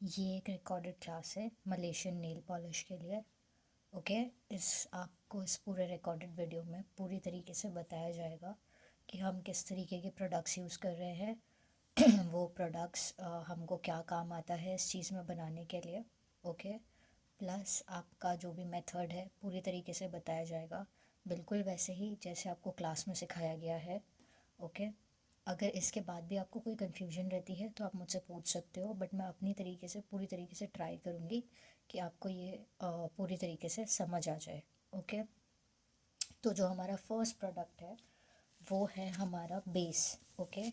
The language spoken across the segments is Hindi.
ये एक रिकॉर्डेड क्लास है मलेशियन नेल पॉलिश के लिए। ओके। इस पूरे रिकॉर्डेड वीडियो में पूरी तरीके से बताया जाएगा कि हम किस तरीके के प्रोडक्ट्स यूज़ कर रहे हैं वो प्रोडक्ट्स हमको क्या काम आता है इस चीज़ में बनाने के लिए। ओके। प्लस आपका जो भी मेथड है पूरी तरीके से बताया जाएगा, बिल्कुल वैसे ही जैसे आपको क्लास में सिखाया गया है। ओके। अगर इसके बाद भी आपको कोई कन्फ्यूजन रहती है तो आप मुझसे पूछ सकते हो, बट मैं अपनी तरीके से पूरी तरीके से ट्राई करूँगी कि आपको ये पूरी तरीके से समझ आ जाए। ओके। तो जो हमारा फर्स्ट प्रोडक्ट है वो है हमारा बेस। ओके।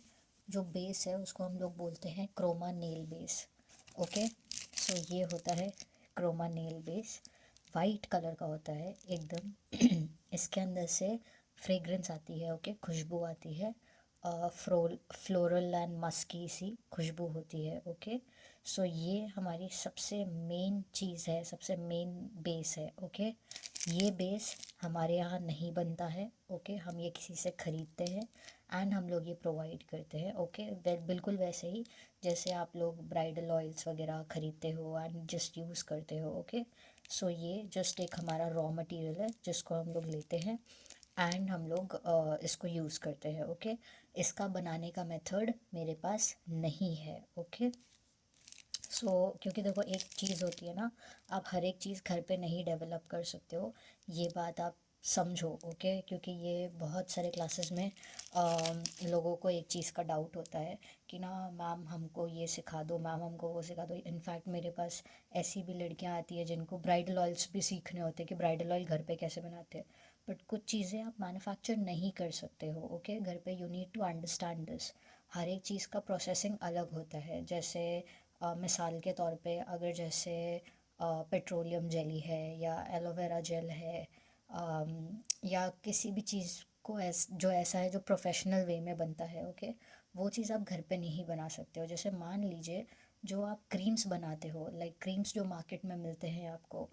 जो बेस है उसको हम लोग बोलते हैं Chroma nail base. Okay. So ये होता है Chroma nail base. White colour का होता है एकदम इसके अंदर से फ्रेग्रेंस आती है। ओके। खुशबू आती है। फ्लोरल एंड मस्की सी खुशबू होती है। ओके। सो ये हमारी सबसे मेन चीज़ है, सबसे मेन बेस है। ओके। ये बेस हमारे यहाँ नहीं बनता है। ओके। हम ये किसी से ख़रीदते हैं एंड हम लोग ये प्रोवाइड करते हैं। ओके। बिल्कुल वैसे ही जैसे आप लोग ब्राइडल ऑयल्स वगैरह ख़रीदते हो एंड जस्ट यूज़ करते हो। ओके। सो ये जस्ट एक हमारा रॉ मटेरियल है जिसको हम लोग लेते हैं एंड हम लोग इसको यूज़ करते हैं। ओके। इसका बनाने का मेथड मेरे पास नहीं है। ओके। क्योंकि देखो एक चीज़ होती है ना, आप हर एक चीज़ घर पे नहीं डेवलप कर सकते हो, ये बात आप समझो। ओके। क्योंकि ये बहुत सारे क्लासेस में लोगों को एक चीज़ का डाउट होता है कि ना मैम हमको ये सिखा दो, मैम हमको वो सिखा दो। इनफैक्ट मेरे पास ऐसी भी लड़कियां आती है जिनको ब्राइडल ऑयल्स भी सीखने होते हैं कि ब्राइडल ऑयल घर पे कैसे बनाते हैं, बट कुछ चीज़ें आप मैन्युफैक्चर नहीं कर सकते हो। ओके। घर पे you need to understand this. हर एक चीज़ का प्रोसेसिंग अलग होता है। जैसे मिसाल के तौर पे अगर जैसे पेट्रोलियम जेली है या एलोवेरा जेल है, या किसी भी चीज़ को जो ऐसा है जो प्रोफेशनल वे में बनता है। ओके। वो चीज़ आप घर पे नहीं बना सकते हो। जैसे मान लीजिए जो आप क्रीम्स बनाते हो, लाइक क्रीम्स जो मार्केट में मिलते हैं आपको,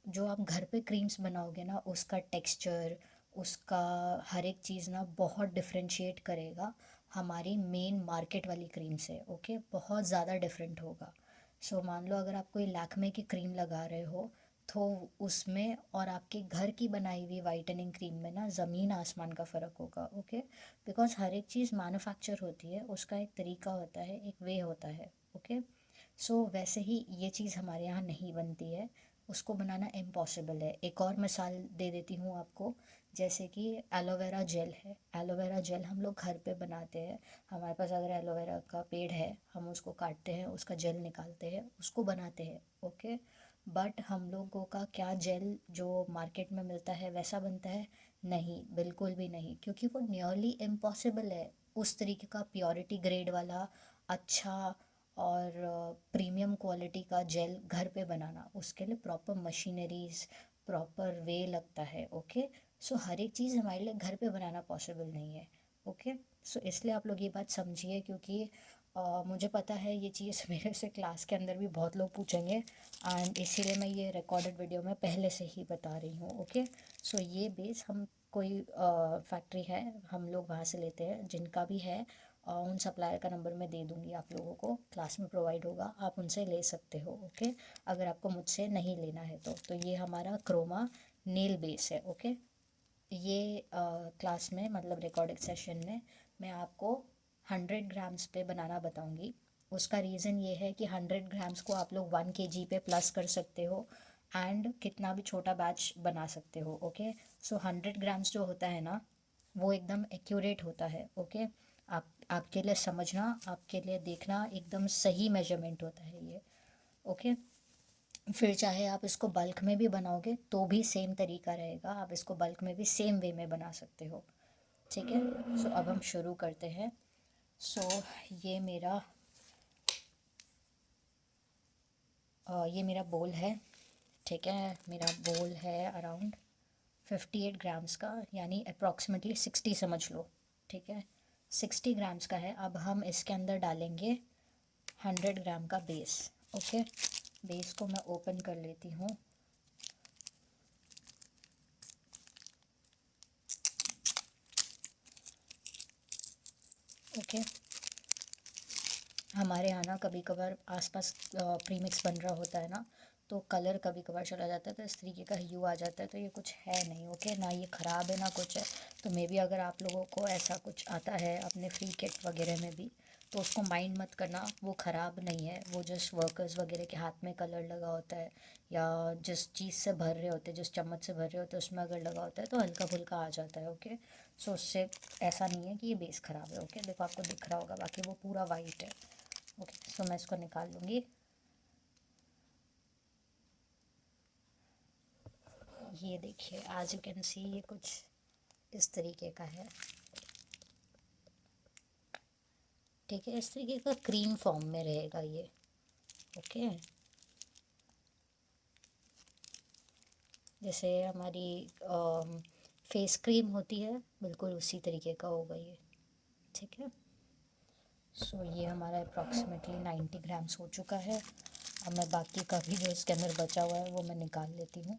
जो आप घर पे क्रीम्स बनाओगे ना उसका टेक्सचर, उसका हर एक चीज़ ना बहुत डिफरेंशिएट करेगा हमारी मेन मार्केट वाली क्रीम से। ओके। बहुत ज़्यादा डिफरेंट होगा। मान लो अगर आप कोई लैक्मे की क्रीम लगा रहे हो तो उसमें और आपके घर की बनाई हुई वाइटनिंग क्रीम में ना ज़मीन आसमान का फ़र्क होगा। ओके। बिकॉज हर एक चीज़ मैन्युफैक्चर होती है, उसका एक तरीका होता है, एक वे होता है। ओके। वैसे ही ये चीज़ हमारे यहाँ नहीं बनती है, उसको बनाना इम्पॉसिबल है। एक और मिसाल दे देती हूँ आपको, जैसे कि एलोवेरा जेल है। एलोवेरा जेल हम लोग घर पे बनाते हैं। हमारे पास अगर एलोवेरा का पेड़ है, हम उसको काटते हैं, उसका जेल निकालते हैं, उसको बनाते हैं। ओके। बट हम लोगों का क्या जेल जो मार्केट में मिलता है वैसा बनता है? नहीं, बिल्कुल भी नहीं, क्योंकि वो नियरली इम्पॉसिबल है उस तरीके का प्योरिटी ग्रेड वाला अच्छा और प्रीमियम क्वालिटी का जेल घर पे बनाना। उसके लिए प्रॉपर मशीनरीज, प्रॉपर वे लगता है। ओके। हर एक चीज़ हमारे लिए घर पे बनाना पॉसिबल नहीं है। ओके। इसलिए आप लोग ये बात समझिए, क्योंकि मुझे पता है ये चीज़ मेरे से क्लास के अंदर भी बहुत लोग पूछेंगे एंड इसीलिए मैं ये रिकॉर्डेड वीडियो में पहले से ही बता रही हूँ। ओके। ये बेस हम कोई फैक्ट्री है हम लोग वहाँ से लेते हैं, जिनका भी है उन सप्लायर का नंबर मैं दे दूँगी आप लोगों को, क्लास में प्रोवाइड होगा, आप उनसे ले सकते हो। ओके। अगर आपको मुझसे नहीं लेना है तो ये हमारा क्रोमा नेल बेस है। ओके। ये क्लास में मतलब रिकॉर्डिंग सेशन में मैं आपको 100 ग्राम्स पे बनाना बताऊंगी। उसका रीज़न ये है कि 100 ग्राम्स को आप लोग 1 kg पे प्लस कर सकते हो एंड कितना भी छोटा बैच बना सकते हो। ओके। 100 ग्राम्स जो होता है ना वो एकदम एक्यूरेट होता है। ओके। आपके लिए समझना, आपके लिए देखना, एकदम सही मेजरमेंट होता है ये। ओके। फिर चाहे आप इसको बल्क में भी बनाओगे तो भी सेम तरीका रहेगा, आप इसको बल्क में भी सेम वे में बना सकते हो। ठीक है। अब हम शुरू करते हैं। सो ये मेरा ये मेरा बोल है। ठीक है। मेरा बोल है अराउंड 58 ग्राम्स का, यानी अप्रॉक्सीमेटली 60 समझ लो। ठीक है। 60 ग्राम्स का है। अब हम इसके अंदर डालेंगे 100 ग्राम का बेस। ओके। बेस को मैं ओपन कर लेती हूँ। ओके। हमारे यहाँ ना कभी कभार आसपास प्रीमिक्स बन रहा होता है ना, तो कलर कभी कभार चला जाता है, तो इस तरीके का ह्यू आ जाता है। तो ये कुछ है नहीं, ओके ना, ये ख़राब है ना कुछ है। तो मे बी अगर आप लोगों को ऐसा कुछ आता है अपने फ्री किट वगैरह में भी, तो उसको माइंड मत करना, वो ख़राब नहीं है। वो जस्ट वर्कर्स वगैरह के हाथ में कलर लगा होता है, या जिस चीज़ से भर रहे होते हैं, जिस चम्मच से भर रहे होते हैं, उसमें अगर लगा होता है तो हल्का फुल्का आ जाता है, ओके। सो उससे ऐसा नहीं है कि ये बेस ख़राब है, ओके। देखो आपको दिख रहा होगा, बाकी वो पूरा वाइट है, ओके। सो मैं इसको निकाल लूँगी। ये देखिए, एज यू कैन सी, ये कुछ इस तरीके का है, ठीक है। इस तरीके का क्रीम फॉर्म में रहेगा ये, ओके। जैसे हमारी फेस क्रीम होती है, बिल्कुल उसी तरीके का होगा ये, ठीक है। सो ये हमारा अप्रॉक्सीमेटली 90 ग्राम्स हो चुका है। अब मैं बाकी का भी जो इसके अंदर बचा हुआ है वो मैं निकाल लेती हूँ।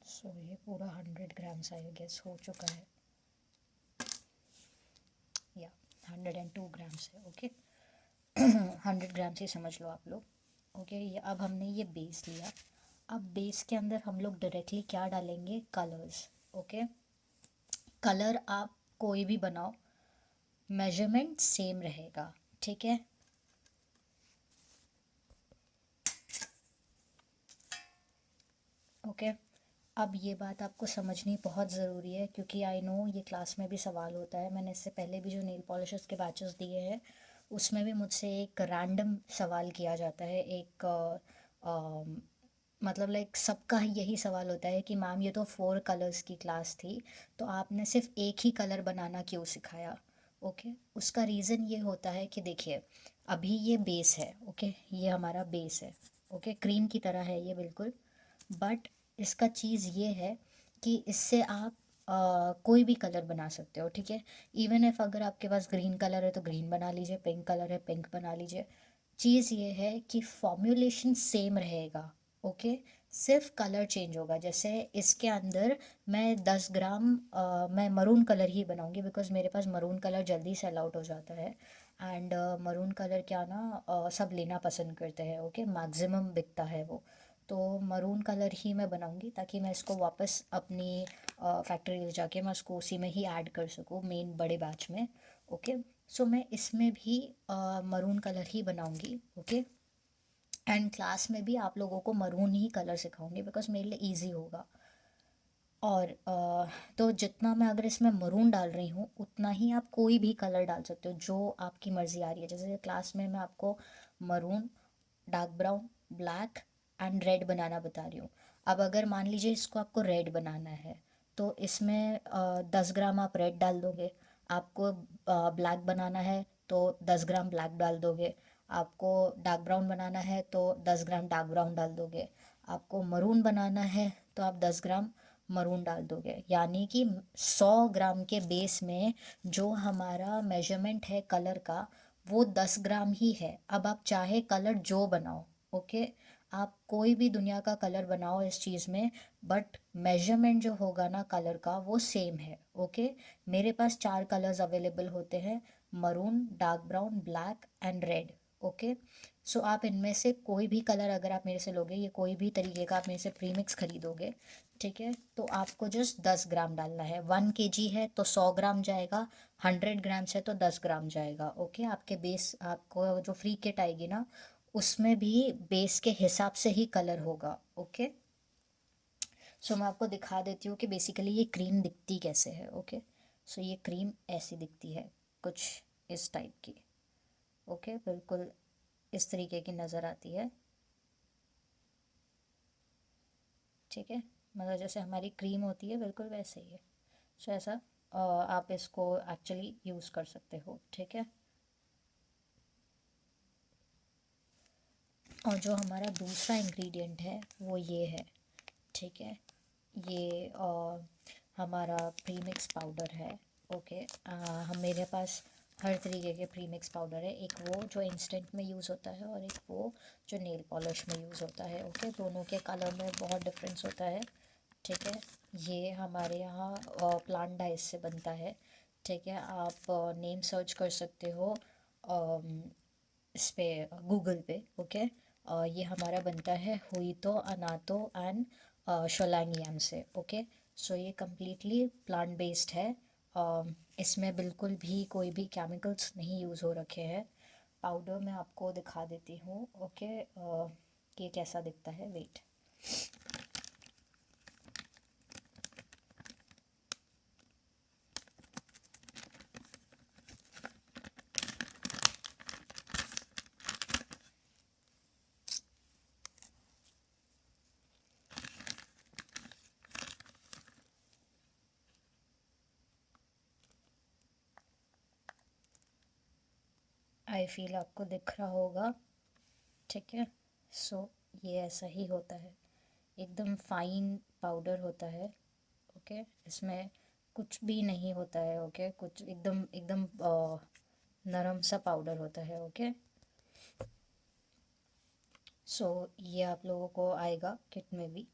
सो ये पूरा 100 ग्राम्स आई गेस हो चुका है, या 102 ग्राम्स है, ओके। 100 ग्राम्स ही समझ लो आप लोग, ओके। ये अब हमने ये बेस लिया। अब बेस के अंदर हम लोग डायरेक्टली क्या डालेंगे, कलर्स, ओके। कलर आप कोई भी बनाओ, मेजरमेंट सेम रहेगा, ठीक है। ओके। अब ये बात आपको समझनी बहुत ज़रूरी है, क्योंकि आई नो ये क्लास में भी सवाल होता है। मैंने इससे पहले भी जो नेल पॉलिशर्स के बैचेस दिए हैं, उसमें भी मुझसे एक रैंडम सवाल किया जाता है। एक मतलब लाइक सबका यही सवाल होता है कि मैम ये तो 4 कलर्स की क्लास थी, तो आपने सिर्फ एक ही कलर बनाना क्यों सिखाया, ओके। उसका रीज़न ये होता है कि देखिए, अभी ये बेस है, ओके, ये हमारा बेस है, ओके, क्रीम की तरह है ये बिल्कुल। बट इसका चीज़ ये है कि इससे आप कोई भी कलर बना सकते हो, ठीक है। इवन इफ अगर आपके पास ग्रीन कलर है तो ग्रीन बना लीजिए, पिंक कलर है पिंक बना लीजिए। चीज़ ये है कि फॉर्म्युलेशन सेम रहेगा, ओके। सिर्फ कलर चेंज होगा। जैसे इसके अंदर मैं 10 ग्राम मैं मरून कलर ही बनाऊंगी, बिकॉज मेरे पास मरून कलर जल्दी सेल आउट हो जाता है। एंड मरून कलर क्या ना, सब लेना पसंद करते हैं, ओके, मैक्सिमम बिकता है वो। तो मरून कलर ही मैं बनाऊंगी, ताकि मैं इसको वापस अपनी फैक्ट्री ले जाके मैं उसको उसी में ही ऐड कर सकूँ, मेन बड़े बैच में, ओके। सो मैं इसमें भी मरून कलर ही बनाऊंगी, ओके। एंड क्लास में भी आप लोगों को मरून ही कलर सिखाऊंगी, बिकॉज मेरे लिए ईजी होगा। और तो जितना मैं अगर इसमें मरून डाल रही हूँ, उतना ही आप कोई भी कलर डाल सकते हो जो आपकी मर्ज़ी आ रही है। जैसे क्लास में मैं आपको maroon, dark brown, black and red banana बता रही हूँ। अब अगर मान लीजिए इसको आपको रेड बनाना है, तो इसमें 10 ग्राम आप रेड डाल दोगे। आपको ब्लैक बनाना है तो 10 ग्राम ब्लैक डाल दोगे। आपको डार्क ब्राउन बनाना है तो 10 ग्राम डार्क ब्राउन डाल दोगे। आपको मरून बनाना है तो आप 10 ग्राम मरून डाल दोगे। यानी कि 100 ग्राम के बेस में जो हमारा मेजरमेंट है कलर का, वो 10 ग्राम ही है। अब आप चाहे कलर जो बनाओ, ओके, आप कोई भी दुनिया का कलर बनाओ इस चीज़ में, बट मेजरमेंट जो होगा ना कलर का, वो सेम है, ओके। मेरे पास 4 कलर्स अवेलेबल होते हैं, maroon, dark brown, black and red, okay. So आप इनमें से कोई भी कलर अगर आप मेरे से लोगे, ये कोई भी तरीके का आप मेरे से प्रीमिक्स खरीदोगे, ठीक है, तो आपको जस्ट 10 ग्राम डालना है। 1 kg है तो 100 ग्राम जाएगा, 100 ग्राम्स है तो 10 ग्राम जाएगा, ओके। आपके बेस, आपको जो फ्री किट आएगी ना, उसमें भी बेस के हिसाब से ही कलर होगा, ओके। सो मैं आपको दिखा देती हूँ कि बेसिकली ये क्रीम दिखती कैसे है, ओके। सो ये क्रीम ऐसी दिखती है, कुछ इस टाइप की, ओके, बिल्कुल इस तरीके की नज़र आती है, ठीक है। मतलब जैसे हमारी क्रीम होती है बिल्कुल वैसे ही है। सो ऐसा आप इसको एक्चुअली यूज़ कर सकते हो, ठीक है। और जो हमारा दूसरा इंग्रेडिएंट है वो ये है, ठीक है। ये हमारा प्रीमिक्स पाउडर है, ओके। हम मेरे पास हर तरीके के प्री मिक्स पाउडर है, एक वो जो इंस्टेंट में यूज़ होता है और एक वो जो नेल पॉलिश में यूज़ होता है। ओके, दोनों के कलर में बहुत डिफरेंस होता है। ठीक है, ये हमारे यहाँ प्लांट डाइस से बनता है। ठीक है, आप नेम सर्च कर सकते हो इस पे गूगल पे। ओके, ये हमारा बनता है हुईतो अनातो एंड शोलांगियान से। ओके, सो ये कम्प्लीटली प्लांट बेस्ड है। इसमें बिल्कुल भी कोई भी केमिकल्स नहीं यूज़ हो रखे हैं। पाउडर मैं आपको दिखा देती हूँ। ओके, ये कैसा दिखता है, वेट। आई फील आपको दिख रहा होगा। ठीक है, सो ये ऐसा ही होता है, एकदम फाइन पाउडर होता है। ओके, इसमें कुछ भी नहीं होता है। ओके, कुछ एकदम एकदम नरम सा पाउडर होता है। ओके, सो ये आप लोगों को आएगा किट में भी।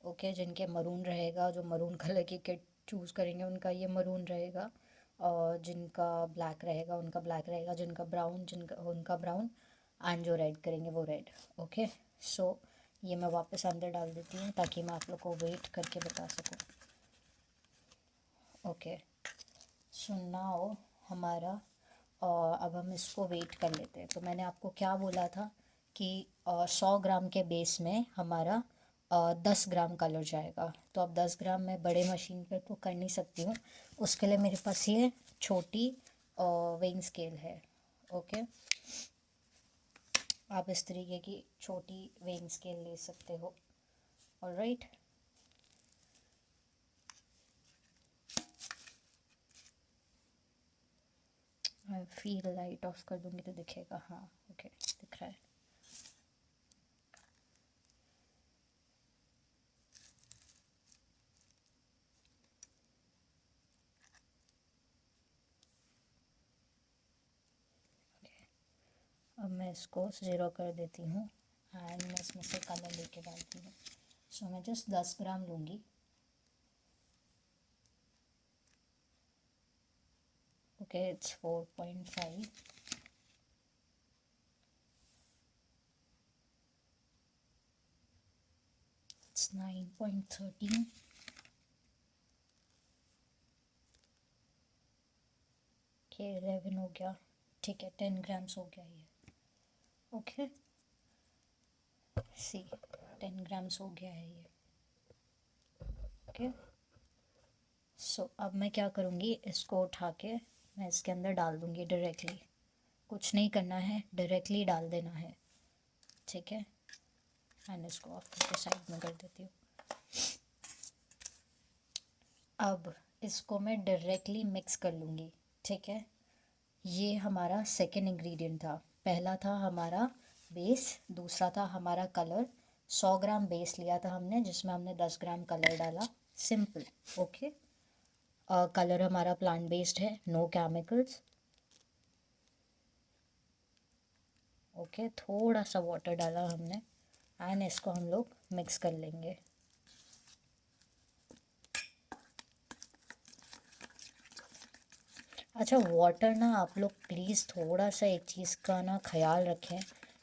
ओके, जिनके मरून रहेगा, जो मरून कलर की किट चूज़ करेंगे उनका ये मरून रहेगा, और जिनका ब्लैक रहेगा उनका ब्लैक रहेगा, जिनका ब्राउन जिनका उनका ब्राउन, एंड जो रेड करेंगे वो रेड। ओके, सो ये मैं वापस अंदर डाल देती हूँ ताकि मैं आप लोग को वेट करके बता सकूँ। ओके, सो नाउ हमारा अब हम इसको वेट कर लेते हैं। तो मैंने आपको क्या बोला था कि 100 ग्राम के बेस में हमारा 10 ग्राम कलर जाएगा। तो अब 10 ग्राम मैं बड़े मशीन पर तो कर नहीं सकती हूँ, उसके लिए मेरे पास ये छोटी वेइंग स्केल है। ओके, आप इस तरीके की छोटी वेइंग स्केल ले सकते हो। ऑलराइट, मैं फील लाइट ऑफ कर दूँगी तो दिखेगा। हाँ, ओके, दिख रहा है। अब मैं इसको ज़ीरो कर देती हूँ एंड मैं इसमें से कलर लेके डालती हूँ। सो मैं जस्ट 10 ग्राम लूँगी। Okay, it's 4.5। इट्स 9.13। ओके, 11 हो गया। ठीक है, 10 ग्राम्स हो गया ये। ओके, सी 10 ग्राम्स हो गया है ये। ओके, सो अब मैं क्या करूँगी, इसको उठा के मैं इसके अंदर डाल दूँगी डायरेक्टली। कुछ नहीं करना है, डायरेक्टली डाल देना है। ठीक है, एंड इसको ऑफ करके साइड में कर देती हूँ। अब इसको मैं डायरेक्टली मिक्स कर लूँगी। ठीक है, ये हमारा सेकेंड इंग्रेडिएंट था। पहला था हमारा बेस, दूसरा था हमारा कलर। 100 ग्राम बेस लिया था हमने, जिसमें हमने 10 ग्राम कलर डाला, सिंपल। ओके, कलर हमारा प्लांट बेस्ड है, नो केमिकल्स। ओके, थोड़ा सा वाटर डाला हमने एंड इसको हम लोग मिक्स कर लेंगे। अच्छा, वाटर ना आप लोग प्लीज़ थोड़ा सा एक चीज़ का ना ख्याल रखें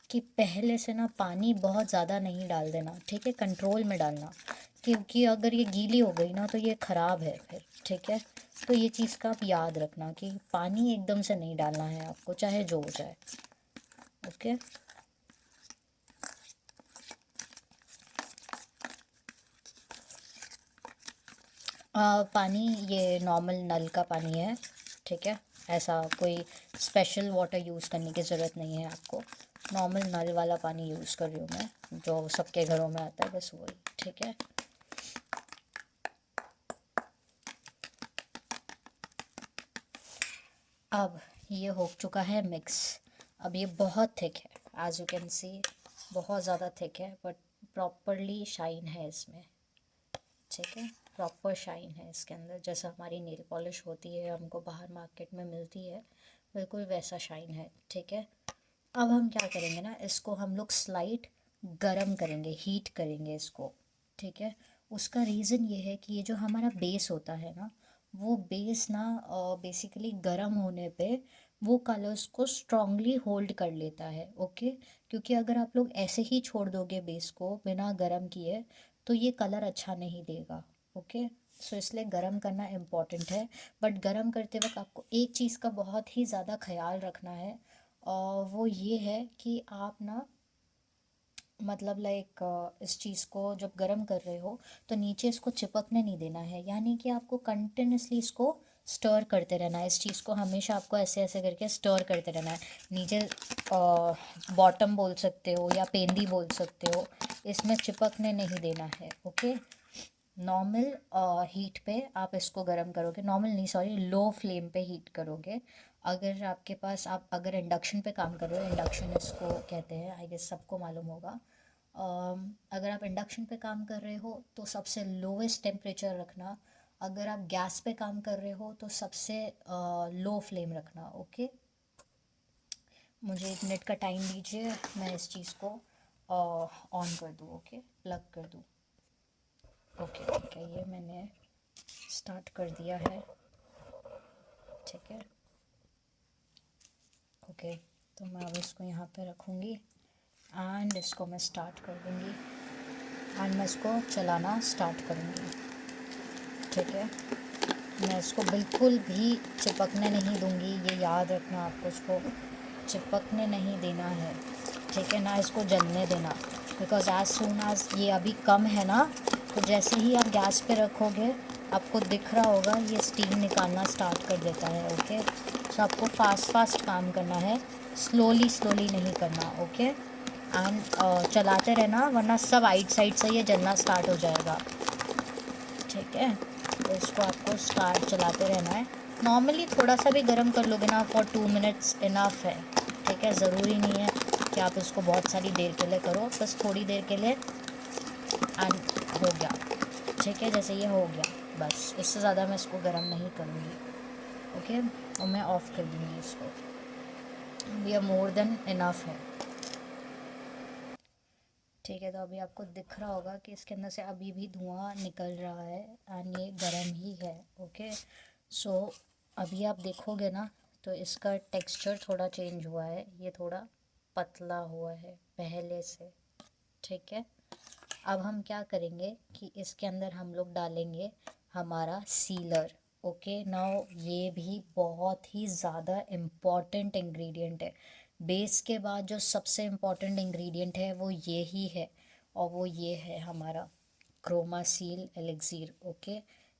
कि पहले से ना पानी बहुत ज़्यादा नहीं डाल देना। ठीक है, कंट्रोल में डालना, क्योंकि अगर ये गीली हो गई ना तो ये ख़राब है फिर। ठीक है, तो ये चीज़ का आप याद रखना कि पानी एकदम से नहीं डालना है आपको, चाहे जो हो जाए। ओके, पानी ये नॉर्मल नल का पानी है। ठीक है, ऐसा कोई स्पेशल वाटर यूज़ करने की ज़रूरत नहीं है आपको। नॉर्मल नल वाला पानी यूज़ कर रही हूँ मैं, जो सबके घरों में आता है, बस वही। ठीक है, अब ये हो चुका है मिक्स। अब ये बहुत थिक है, एज यू कैन सी, बहुत ज़्यादा थिक है, बट प्रॉपरली शाइन है इसमें। ठीक है, प्रॉपर शाइन है इसके अंदर, जैसा हमारी नेल पॉलिश होती है हमको बाहर मार्केट में मिलती है, बिल्कुल वैसा शाइन है, ठीक है। अब हम क्या करेंगे ना, इसको हम लोग स्लाइट गरम करेंगे, हीट करेंगे इसको, ठीक है। उसका रीज़न ये है कि ये जो हमारा बेस होता है ना, वो बेस ना बेसिकली गरम होने पे वो कलर्स को स्ट्रांगली होल्ड कर लेता है, ओके। क्योंकि अगर आप लोग ऐसे ही छोड़ दोगे बेस को बिना गरम किए तो ये कलर अच्छा नहीं देगा, ओके। सो इसलिए गरम करना इम्पॉर्टेंट है। बट गरम करते वक्त आपको एक चीज़ का बहुत ही ज़्यादा ख्याल रखना है, और वो ये है कि आप ना मतलब लाइक इस चीज़ को जब गरम कर रहे हो तो नीचे इसको चिपकने नहीं देना है, यानी कि आपको कंटिन्यूसली इसको स्टर करते रहना है। इस चीज़ को हमेशा आपको ऐसे ऐसे करके स्टर करते रहना है। नीचे बॉटम बोल सकते हो या पेंदी बोल सकते हो, इसमें चिपकने नहीं देना है, ओके। नॉर्मल हीट पे आप इसको गरम करोगे, नॉर्मल नहीं सॉरी, लो फ्लेम पे हीट करोगे। अगर आपके पास, आप अगर इंडक्शन पे काम कर रहे हो, इंडक्शन इसको कहते हैं, आई गेस सबको मालूम होगा। अगर आप इंडक्शन पे काम कर रहे हो तो सबसे लोवेस्ट टेम्परेचर रखना। अगर आप गैस पे काम कर रहे हो तो सबसे लो फ्लेम रखना, ओके। मुझे 1 मिनट का टाइम दीजिए, मैं इस चीज़ को ऑन कर दूँ, ओके, प्लग कर दूँ। ओके ठीक है, ये मैंने स्टार्ट कर दिया है, ठीक है। ओके, तो मैं अब इसको यहाँ पे रखूँगी एंड इसको मैं स्टार्ट कर दूँगी एंड मैं इसको चलाना स्टार्ट करूँगी, ठीक है। मैं इसको बिल्कुल भी चिपकने नहीं दूँगी, ये याद रखना आपको, इसको चिपकने नहीं देना है, ठीक है ना, इसको जलने देना। बिकॉज एज सून एज ये अभी कम है ना, तो जैसे ही आप गैस पे रखोगे आपको दिख रहा होगा ये स्टीम निकालना स्टार्ट कर देता है, ओके। सो आपको फास्ट फास्ट काम करना है, स्लोली स्लोली नहीं करना, ओके। एंड चलाते रहना, वरना सब आइट साइड से ये जलना स्टार्ट हो जाएगा, ठीक है। तो इसको आपको स्टार्ट चलाते रहना है। नॉर्मली थोड़ा सा भी गर्म कर लोगे ना, फॉर 2 मिनट्स इनफ है, ठीक है। ज़रूरी नहीं है कि आप इसको बहुत सारी देर के लिए करो, बस थोड़ी देर के लिए एंड हो गया, ठीक है। जैसे ये हो गया, बस इससे ज़्यादा मैं इसको गर्म नहीं करूँगी, ओके। और मैं ऑफ़ कर दूँगी इसको, ये मोर देन इनफ है, ठीक है। तो अभी आपको दिख रहा होगा कि इसके अंदर से अभी भी धुआं निकल रहा है एंड ये गर्म ही है, ओके। सो अभी आप देखोगे ना तो इसका टेक्सचर थोड़ा चेंज हुआ है, ये थोड़ा पतला हुआ है पहले से, ठीक है। अब हम क्या करेंगे कि इसके अंदर हम लोग डालेंगे हमारा सीलर, ओके। नाउ ये भी बहुत ही ज़्यादा इम्पॉर्टेंट इंग्रेडिएंट है। बेस के बाद जो सबसे इम्पॉर्टेंट इंग्रेडिएंट है वो ये ही है, और वो ये है हमारा क्रोमा सील एलिक्सीर, ओके।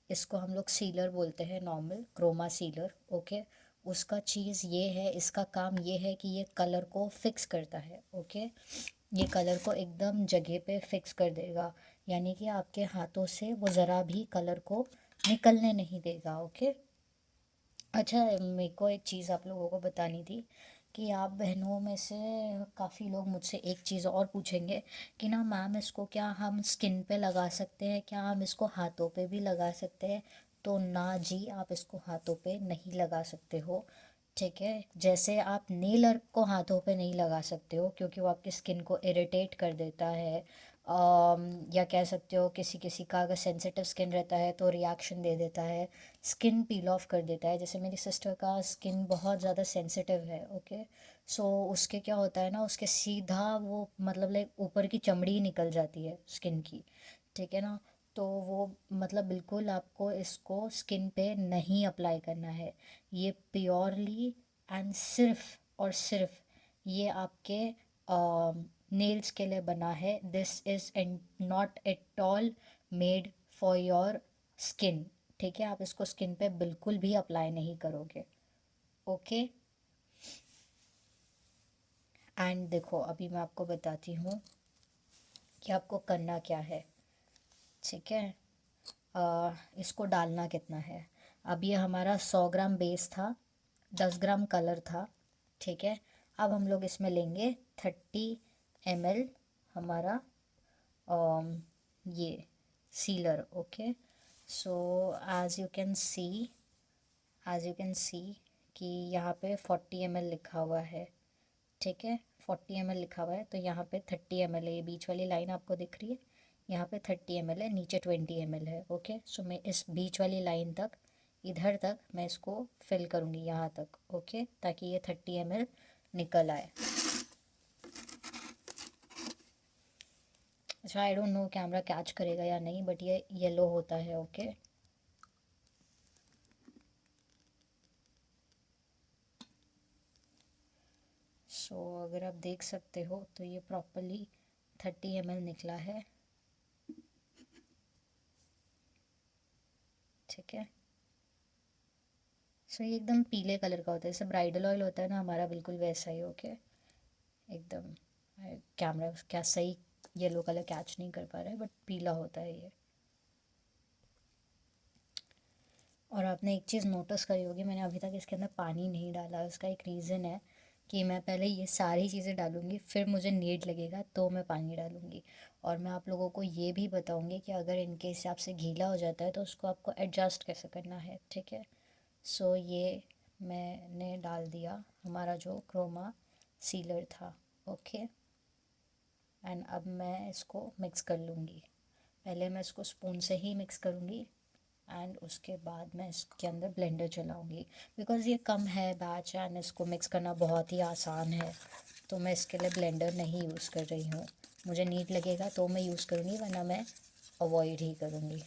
इसको हम लोग सीलर बोलते हैं, नॉर्मल क्रोमा सीलर, ओके। उसका चीज़ ये है, इसका काम ये है कि ये कलर को फिक्स करता है, ओके। ये कलर को एकदम जगह पे फिक्स कर देगा, यानी कि आपके हाथों से वो ज़रा भी कलर को निकलने नहीं देगा, ओके। अच्छा, मेरे को एक चीज़ आप लोगों को बतानी थी कि आप बहनों में से काफ़ी लोग मुझसे एक चीज़ और पूछेंगे कि ना मैम, इसको क्या हम स्किन पे लगा सकते हैं, क्या हम इसको हाथों पे भी लगा सकते हैं? तो ना जी, आप इसको हाथों पे नहीं लगा सकते हो, ठीक है। जैसे आप नेल आर्ट को हाथों पे नहीं लगा सकते हो क्योंकि वो आपकी स्किन को इरिटेट कर देता है, या कह सकते हो किसी किसी का अगर सेंसिटिव स्किन रहता है तो रिएक्शन दे देता है, स्किन पील ऑफ कर देता है। जैसे मेरी सिस्टर का स्किन बहुत ज़्यादा सेंसिटिव है, ओके। सो उसके क्या होता है ना, उसके सीधा वो मतलब लाइक ऊपर की चमड़ी निकल जाती है स्किन की, ठीक है ना। तो वो मतलब बिल्कुल आपको इसको स्किन पे नहीं अप्लाई करना है। ये प्योरली एंड सिर्फ और सिर्फ ये आपके नेल्स के लिए बना है। This is and not at all made for your skin, ठीक है। आप इसको स्किन पे बिल्कुल भी अप्लाई नहीं करोगे, ओके। एंड देखो, अभी मैं आपको बताती हूँ कि आपको करना क्या है, ठीक है। इसको डालना कितना है। अब ये हमारा 100 ग्राम बेस था, 10 ग्राम कलर था, ठीक है। अब हम लोग इसमें लेंगे 30 ml हमारा ये sealer, okay. So as you can see कि यहाँ पे 40 ml लिखा हुआ है, ठीक है, 40 ml लिखा हुआ है, तो यहाँ पे 30 ml है, ये बीच वाली लाइन आपको दिख रही है, यहाँ पे 30 ml है, नीचे 20 ml है। ओके, सो मैं इस बीच वाली लाइन तक, इधर तक मैं इसको फिल करूँगी यहाँ तक, ओके, ताकि ये 30 ml निकल आए। अच्छा, I don't know camera catch करेगा या नहीं, बट ये येलो होता है, ओके। सो अगर आप देख सकते हो तो ये प्रॉपरली 30 ml निकला है, ठीक है। सो ये एकदम पीले कलर का होता है, जैसे ब्राइडल ऑयल होता है ना हमारा, बिल्कुल वैसा ही, ओके, एकदम। कैमरा क्या सही येलो कलर कैच नहीं कर पा रहा है, बट पीला होता है ये। और आपने एक चीज़ नोटिस करी होगी, मैंने अभी तक इसके अंदर पानी नहीं डाला, उसका एक रीज़न है कि मैं पहले ये सारी चीज़ें डालूँगी, फिर मुझे नीड लगेगा तो मैं पानी डालूँगी। और मैं आप लोगों को ये भी बताऊँगी कि अगर इनके हिसाब से गीला हो जाता है तो उसको आपको एडजस्ट कैसे करना है, ठीक है। सो ये मैंने डाल दिया हमारा जो क्रोमा सीलर था, ओके। एंड अब मैं इसको मिक्स कर लूँगी, पहले मैं इसको स्पून से ही मिक्स करूँगी एंड उसके बाद मैं इसके अंदर ब्लेंडर चलाऊँगी, बिकॉज़ ये कम है बैच एंड इसको मिक्स करना बहुत ही आसान है, तो मैं इसके लिए ब्लेंडर नहीं यूज़ कर रही हूँ। मुझे नीड लगेगा तो मैं यूज़ करूँगी, वरना मैं अवॉइड ही करूँगी।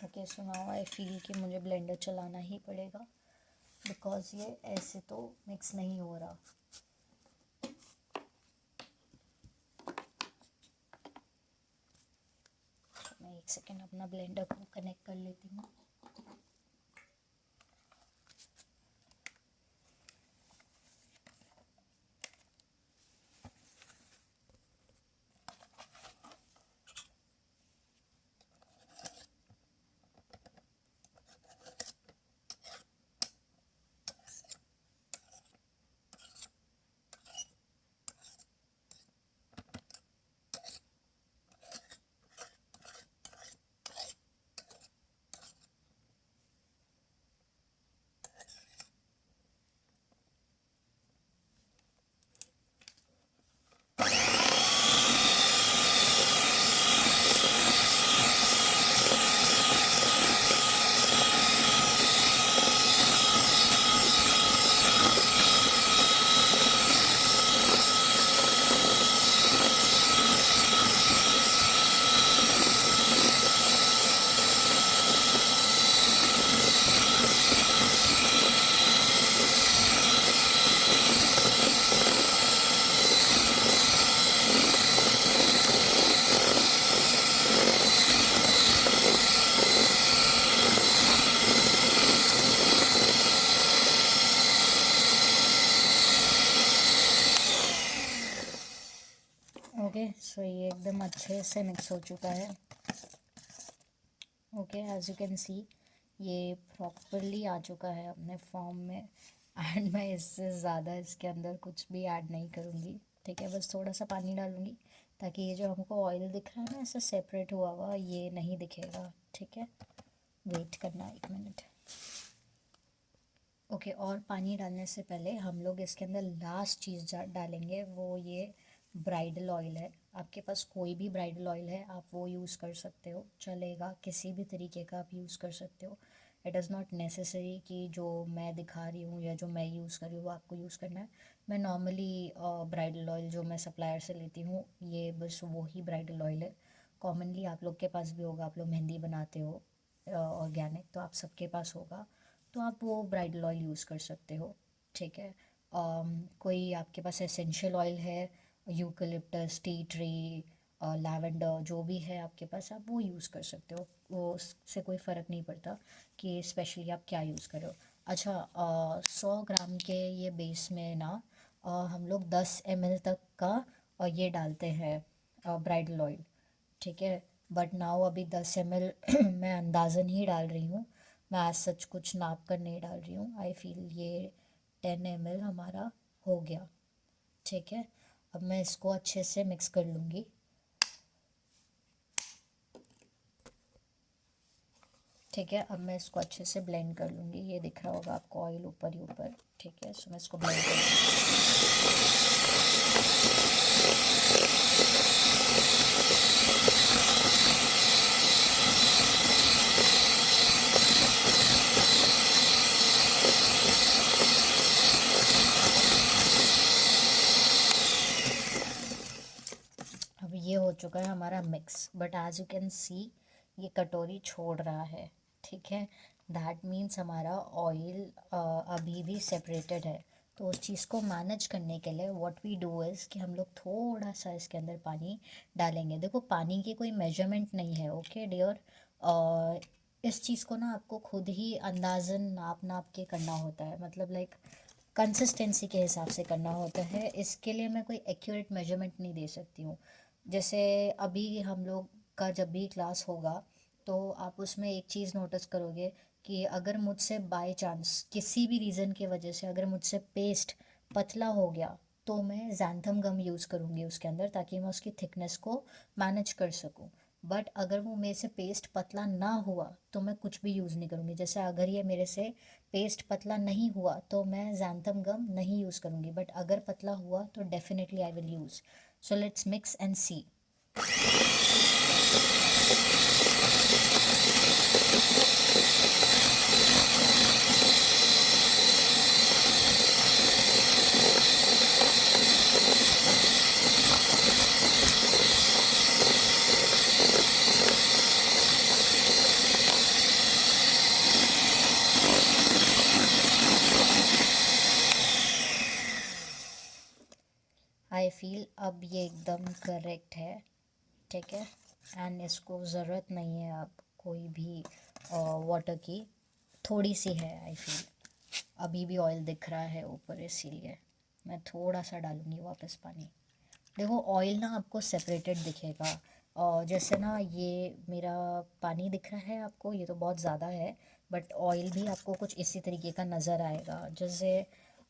Okay, so now I feel कि मुझे ब्लेंडर चलाना ही पड़ेगा, बिकॉज़ ये ऐसे तो मिक्स नहीं हो रहा। मैं एक सेकेंड अपना ब्लेंडर को कनेक्ट कर लेती हूँ। ओके, सो ये एकदम अच्छे से मिक्स हो चुका है, okay. As you can see ये प्रॉपरली आ चुका है अपने फॉर्म में, एंड मैं इससे ज़्यादा इसके अंदर कुछ भी ऐड नहीं करूँगी, ठीक है। बस थोड़ा सा पानी डालूँगी ताकि ये जो हमको ऑयल दिख रहा है ना ऐसे सेपरेट हुआ हुआ, ये नहीं दिखेगा, ठीक है। वेट करना 1 मिनट, ओके। और पानी डालने से पहले हम लोग इसके अंदर लास्ट चीज़ डालेंगे, वो ये ब्राइडल ऑयल है। आपके पास कोई भी ब्राइडल ऑयल है आप वो यूज़ कर सकते हो, चलेगा, किसी भी तरीके का आप यूज़ कर सकते हो। इट इज़ नॉट नेसेसरी कि जो मैं दिखा रही हूँ या जो मैं यूज़ कर रही हूँ वो आपको यूज़ करना है। मैं नॉर्मली ब्राइडल ऑयल जो मैं सप्लायर से लेती हूँ, ये बस वो ही ब्राइडल ऑयल है। कॉमनली आप लोग के पास भी होगा, आप लोग मेहंदी बनाते हो ऑर्गेनिक, तो आप सबके पास होगा, तो आप वो ब्राइडल ऑयल यूज़ कर सकते हो, ठीक है। कोई आपके पास एसेंशियल ऑयल है, यूकलिप्टस, टी ट्री, लैवेंडर, जो भी है आपके पास आप वो यूज़ कर सकते हो, वो उससे कोई फ़र्क नहीं पड़ता कि स्पेशली आप क्या यूज़ करो। अच्छा, 100 ग्राम के ये बेस में ना हम लोग 10 ml तक का ये डालते हैं ब्राइडल ऑयल, ठीक है। बट नाउ अभी 10 ml मैं अंदाज़न ही डाल रही हूँ, मैं आज सच कुछ नाप कर नहीं डाल रही हूँ। आई फील ये 10 ml हमारा हो गया, ठीक है। अब मैं इसको अच्छे से मिक्स कर लूँगी। ठीक है, अब मैं इसको अच्छे से ब्लेंड कर लूँगी। ये दिख रहा होगा आपको ऑयल ऊपर ही ऊपर, ठीक है। सो मैं इसको ब्लेंड कर लूँगी। अब ये हो चुका है हमारा mix, but as you can see ये कटोरी छोड़ रहा है, ठीक है। दैट मीन्स हमारा ऑयल अभी भी सेपरेटेड है। तो उस चीज़ को मैनेज करने के लिए व्हाट वी डू इज़ कि हम लोग थोड़ा सा इसके अंदर पानी डालेंगे। देखो पानी की कोई मेजरमेंट नहीं है, ओके डियर। इस चीज़ को ना आपको खुद ही अंदाज़न नाप नाप के करना होता है, मतलब लाइक कंसिस्टेंसी के हिसाब से करना होता है। इसके लिए मैं कोई एक्यूरेट मेजरमेंट नहीं दे सकती हूँ। जैसे अभी हम लोग का जब भी क्लास होगा तो आप उसमें एक चीज़ नोटिस करोगे कि अगर मुझसे बाय चांस किसी भी रीज़न की वजह से अगर मुझसे पेस्ट पतला हो गया तो मैं ज़ैंथम गम यूज़ करूँगी उसके अंदर, ताकि मैं उसकी थिकनेस को मैनेज कर सकूँ। बट अगर वो मेरे से पेस्ट पतला ना हुआ तो मैं कुछ भी यूज़ नहीं करूँगी। जैसे अगर ये मेरे से पेस्ट पतला नहीं हुआ तो मैं ज़ैंथम गम नहीं यूज़ करूँगी, बट अगर पतला हुआ तो definitely I will use. So let's mix and see. I feel अब ये एकदम करेक्ट है, ठीक है। एंड इसको ज़रूरत नहीं है अब कोई भी वाटर की, थोड़ी सी है आई फील। अभी भी ऑयल दिख रहा है ऊपर, इसीलिए मैं थोड़ा सा डालूँगी वापस पानी। देखो ऑयल ना आपको सेपरेटेड दिखेगा, और जैसे ना ये मेरा पानी दिख रहा है आपको, ये तो बहुत ज़्यादा है, बट ऑयल भी आपको कुछ इसी तरीके का नज़र आएगा। जैसे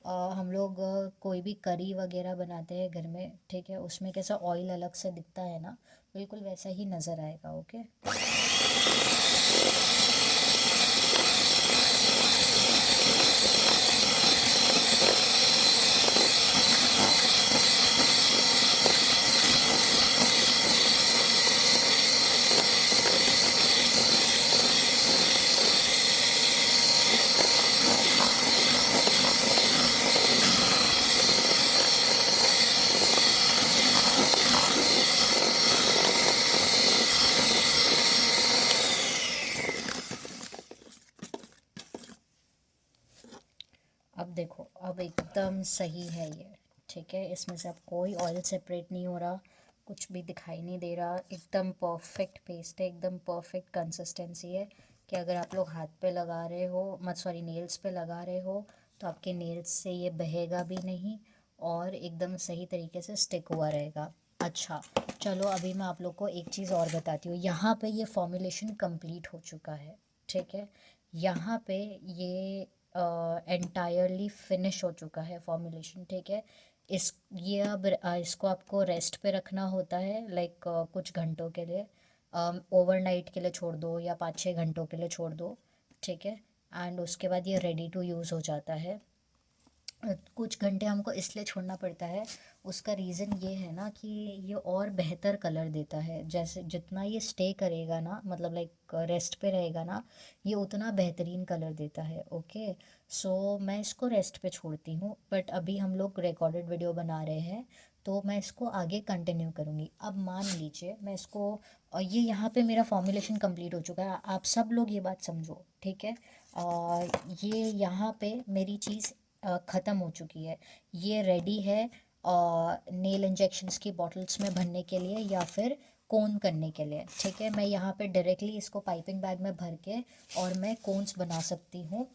हम लोग कोई भी करी वगैरह बनाते हैं घर में, ठीक है, उसमें कैसा ऑयल अलग से दिखता है ना, बिल्कुल वैसा ही नज़र आएगा, ओके। अब देखो अब एकदम सही है ये, ठीक है। इसमें से अब कोई ऑयल सेपरेट नहीं हो रहा, कुछ भी दिखाई नहीं दे रहा, एकदम परफेक्ट पेस्ट है, एकदम परफेक्ट कंसिस्टेंसी है कि अगर आप लोग हाथ पे लगा रहे हो, मत सॉरी नेल्स पे लगा रहे हो, तो आपके नेल्स से ये बहेगा भी नहीं और एकदम सही तरीके से स्टिक हुआ रहेगा। अच्छा चलो अभी मैं आप लोग को एक चीज़ और बताती हूँ। यहाँ पे ये फॉर्मुलेशन कंप्लीट हो चुका है, ठीक है। यहाँ पे ये एंटायरली फिनिश हो चुका है फॉर्मुलेशन, ठीक है। इस ये अब इसको आपको रेस्ट पे रखना होता है, लाइक कुछ घंटों के लिए, ओवरनाइट के लिए छोड़ दो या 5-6 घंटों के लिए छोड़ दो, ठीक है। एंड उसके बाद ये रेडी टू यूज़ हो जाता है। कुछ घंटे हमको इसलिए छोड़ना पड़ता है, उसका रीज़न ये है ना कि ये और बेहतर कलर देता है। जैसे जितना ये स्टे करेगा ना, मतलब लाइक रेस्ट पे रहेगा ना, ये उतना बेहतरीन कलर देता है, ओके। सो मैं इसको रेस्ट पे छोड़ती हूँ, बट अभी हम लोग रिकॉर्डेड वीडियो बना रहे हैं तो मैं इसको आगे कंटिन्यू करूँगी। अब मान लीजिए मैं इसको ये यहाँ पे मेरा फॉर्मुलेशन कंप्लीट हो चुका है, आप सब लोग ये बात समझो, ठीक है। ये यहाँ पे मेरी चीज़ ख़त्म हो चुकी है, ये रेडी है। नेल इंजेक्शंस की बॉटल्स में भरने के लिए या फिर कोन करने के लिए। ठीक है, मैं यहाँ पे डायरेक्टली इसको पाइपिंग बैग में भर के और मैं कोन्स बना सकती हूँ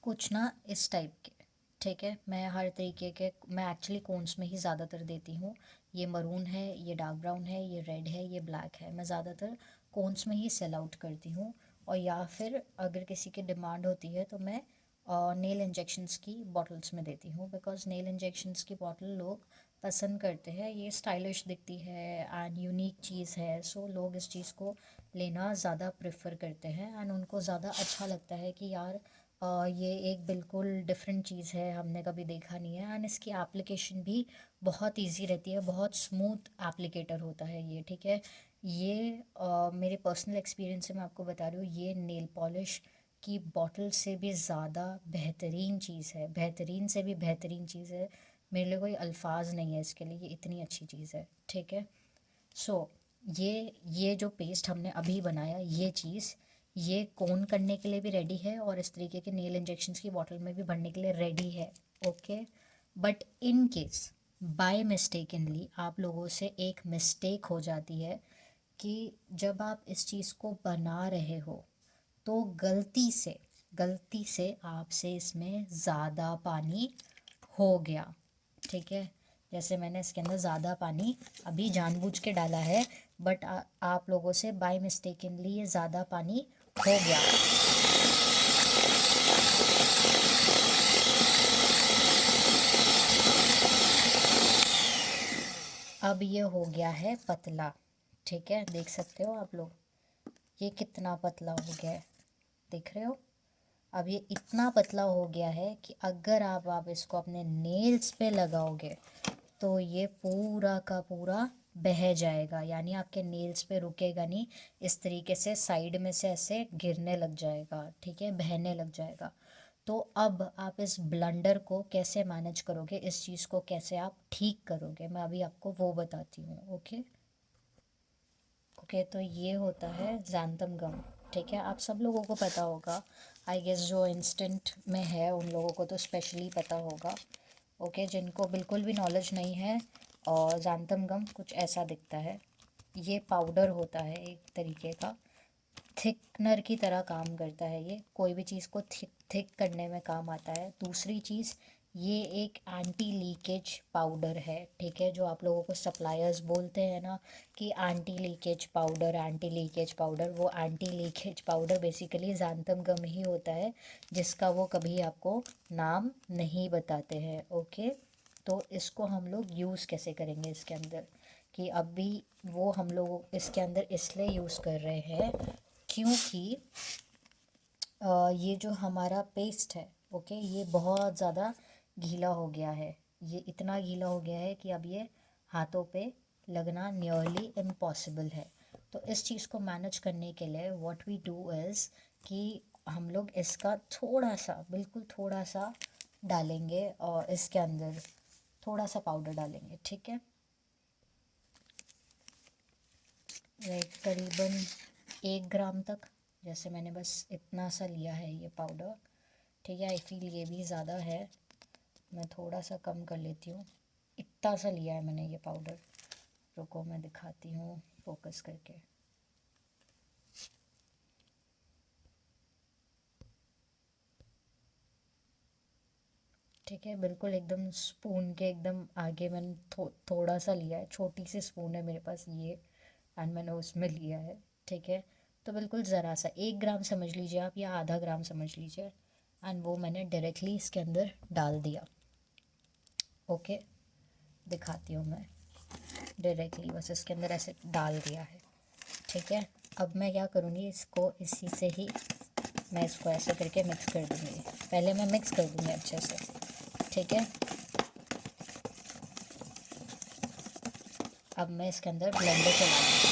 कुछ ना इस टाइप के। ठीक है, मैं हर तरीके के, मैं एक्चुअली कोन्स में ही ज़्यादातर देती हूँ। ये मरून है, ये डार्क ब्राउन है, ये रेड है, ये ब्लैक है। मैं ज़्यादातर कोन्स में ही सेल आउट करती हूँ। और या फिर अगर किसी की डिमांड होती है तो मैं नेल इंजेक्शंस की बॉटल्स में देती हूँ, बिकॉज नेल इंजेक्शंस की बॉटल लोग पसंद करते हैं। ये स्टाइलिश दिखती है एंड यूनिक चीज़ है, सो लोग इस चीज़ को लेना ज़्यादा प्रेफर करते हैं एंड उनको ज़्यादा अच्छा लगता है कि यार ये एक बिल्कुल डिफरेंट चीज़ है, हमने कभी देखा नहीं है। एंड इसकी एप्लीकेशन भी बहुत इजी रहती है, बहुत स्मूथ एप्लीकेटर होता है ये। ठीक है, ये मेरे पर्सनल एक्सपीरियंस से मैं आपको बता रही हूँ, ये नेल पॉलिश की बॉटल से भी ज़्यादा बेहतरीन चीज़ है, बेहतरीन से भी बेहतरीन चीज़ है। मेरे लिए कोई अल्फाज नहीं है इसके लिए, ये इतनी अच्छी चीज़ है। ठीक है, सो ये जो पेस्ट हमने अभी बनाया, ये चीज़ ये कोन करने के लिए भी रेडी है और इस तरीके के नेल इंजेक्शंस की बॉटल में भी भरने के लिए रेडी है। Okay, but in case by mistakenly आप लोगों से एक मिस्टेक हो जाती है कि जब आप इस चीज़ को बना रहे हो तो गलती से आपसे इसमें ज़्यादा पानी हो गया। ठीक है, जैसे मैंने इसके अंदर ज़्यादा पानी अभी जानबूझ के डाला है, बट आप लोगों से बाय मिस्टेकनली ये ज़्यादा पानी हो गया। अब ये हो गया है पतला। ठीक है, देख सकते हो आप लोग ये कितना पतला हो गया है, देख रहे हो। अब ये इतना पतला हो गया है कि अगर आप इसको अपने नेल्स पे लगाओगे तो ये पूरा का पूरा बह जाएगा, यानी आपके नेल्स पे रुकेगा नहीं, इस तरीके से साइड में से ऐसे गिरने लग जाएगा। ठीक है, बहने लग जाएगा। तो अब आप इस ब्लंडर को कैसे मैनेज करोगे, इस चीज़ को कैसे आप ठीक करोगे, मैं अभी आपको वो बताती हूँ। ओके ओके, तो ये होता है ज़ैंथम गम। ठीक है, आप सब लोगों को पता होगा, आई गेस जो इंस्टेंट में है उन लोगों को तो स्पेशली पता होगा। ओके, जिनको बिल्कुल भी नॉलेज नहीं है, और ज़ैंथम गम कुछ ऐसा दिखता है। ये पाउडर होता है एक तरीके का, थिकनर की तरह काम करता है। ये कोई भी चीज़ को थिक करने में काम आता है। दूसरी चीज़, ये एक एंटी लीकेज पाउडर है। ठीक है, जो आप लोगों को सप्लायर्स बोलते हैं ना कि anti leakage powder, anti leakage powder, वो एंटी लीकेज पाउडर बेसिकली ज़ैंथम गम ही होता है, जिसका वो कभी आपको नाम नहीं बताते हैं। ओके, तो इसको हम लोग यूज़ कैसे करेंगे इसके अंदर, कि अभी वो हम लोग इसके अंदर इसलिए यूज़ कर रहे हैं क्योंकि ये जो हमारा पेस्ट है, ओके, ये बहुत ज़्यादा गीला हो गया है। ये इतना गीला हो गया है कि अब ये हाथों पे लगना नियरली इम्पॉसिबल है। तो इस चीज़ को मैनेज करने के लिए व्हाट वी डू इज़ कि हम लोग इसका थोड़ा सा, बिल्कुल थोड़ा सा डालेंगे और इसके अंदर थोड़ा सा पाउडर डालेंगे। ठीक है, करीबन 1 ग्राम तक, जैसे मैंने बस इतना सा लिया है ये पाउडर। ठीक है, आई फील ये भी ज़्यादा है, मैं थोड़ा सा कम कर लेती हूँ। इतना सा लिया है मैंने ये पाउडर, रुको मैं दिखाती हूँ फोकस करके। ठीक है, बिल्कुल एकदम स्पून के एकदम आगे मैंने थोड़ा सा लिया है, छोटी सी स्पून है मेरे पास ये, एंड मैंने उसमें लिया है। ठीक है, तो बिल्कुल ज़रा सा 1 ग्राम समझ लीजिए आप, या आधा ग्राम समझ लीजिए, एंड वो मैंने डायरेक्टली इसके अंदर डाल दिया। ओके, दिखाती हूँ मैं, डायरेक्टली बस इसके अंदर ऐसे डाल दिया है। ठीक है, अब मैं क्या करूँगी, इसको इसी से ही मैं इसको ऐसे करके मिक्स कर दूँगी। पहले मैं मिक्स कर दूँगी अच्छे से। ठीक है, अब मैं इसके अंदर ब्लेंडर चलाऊँगी।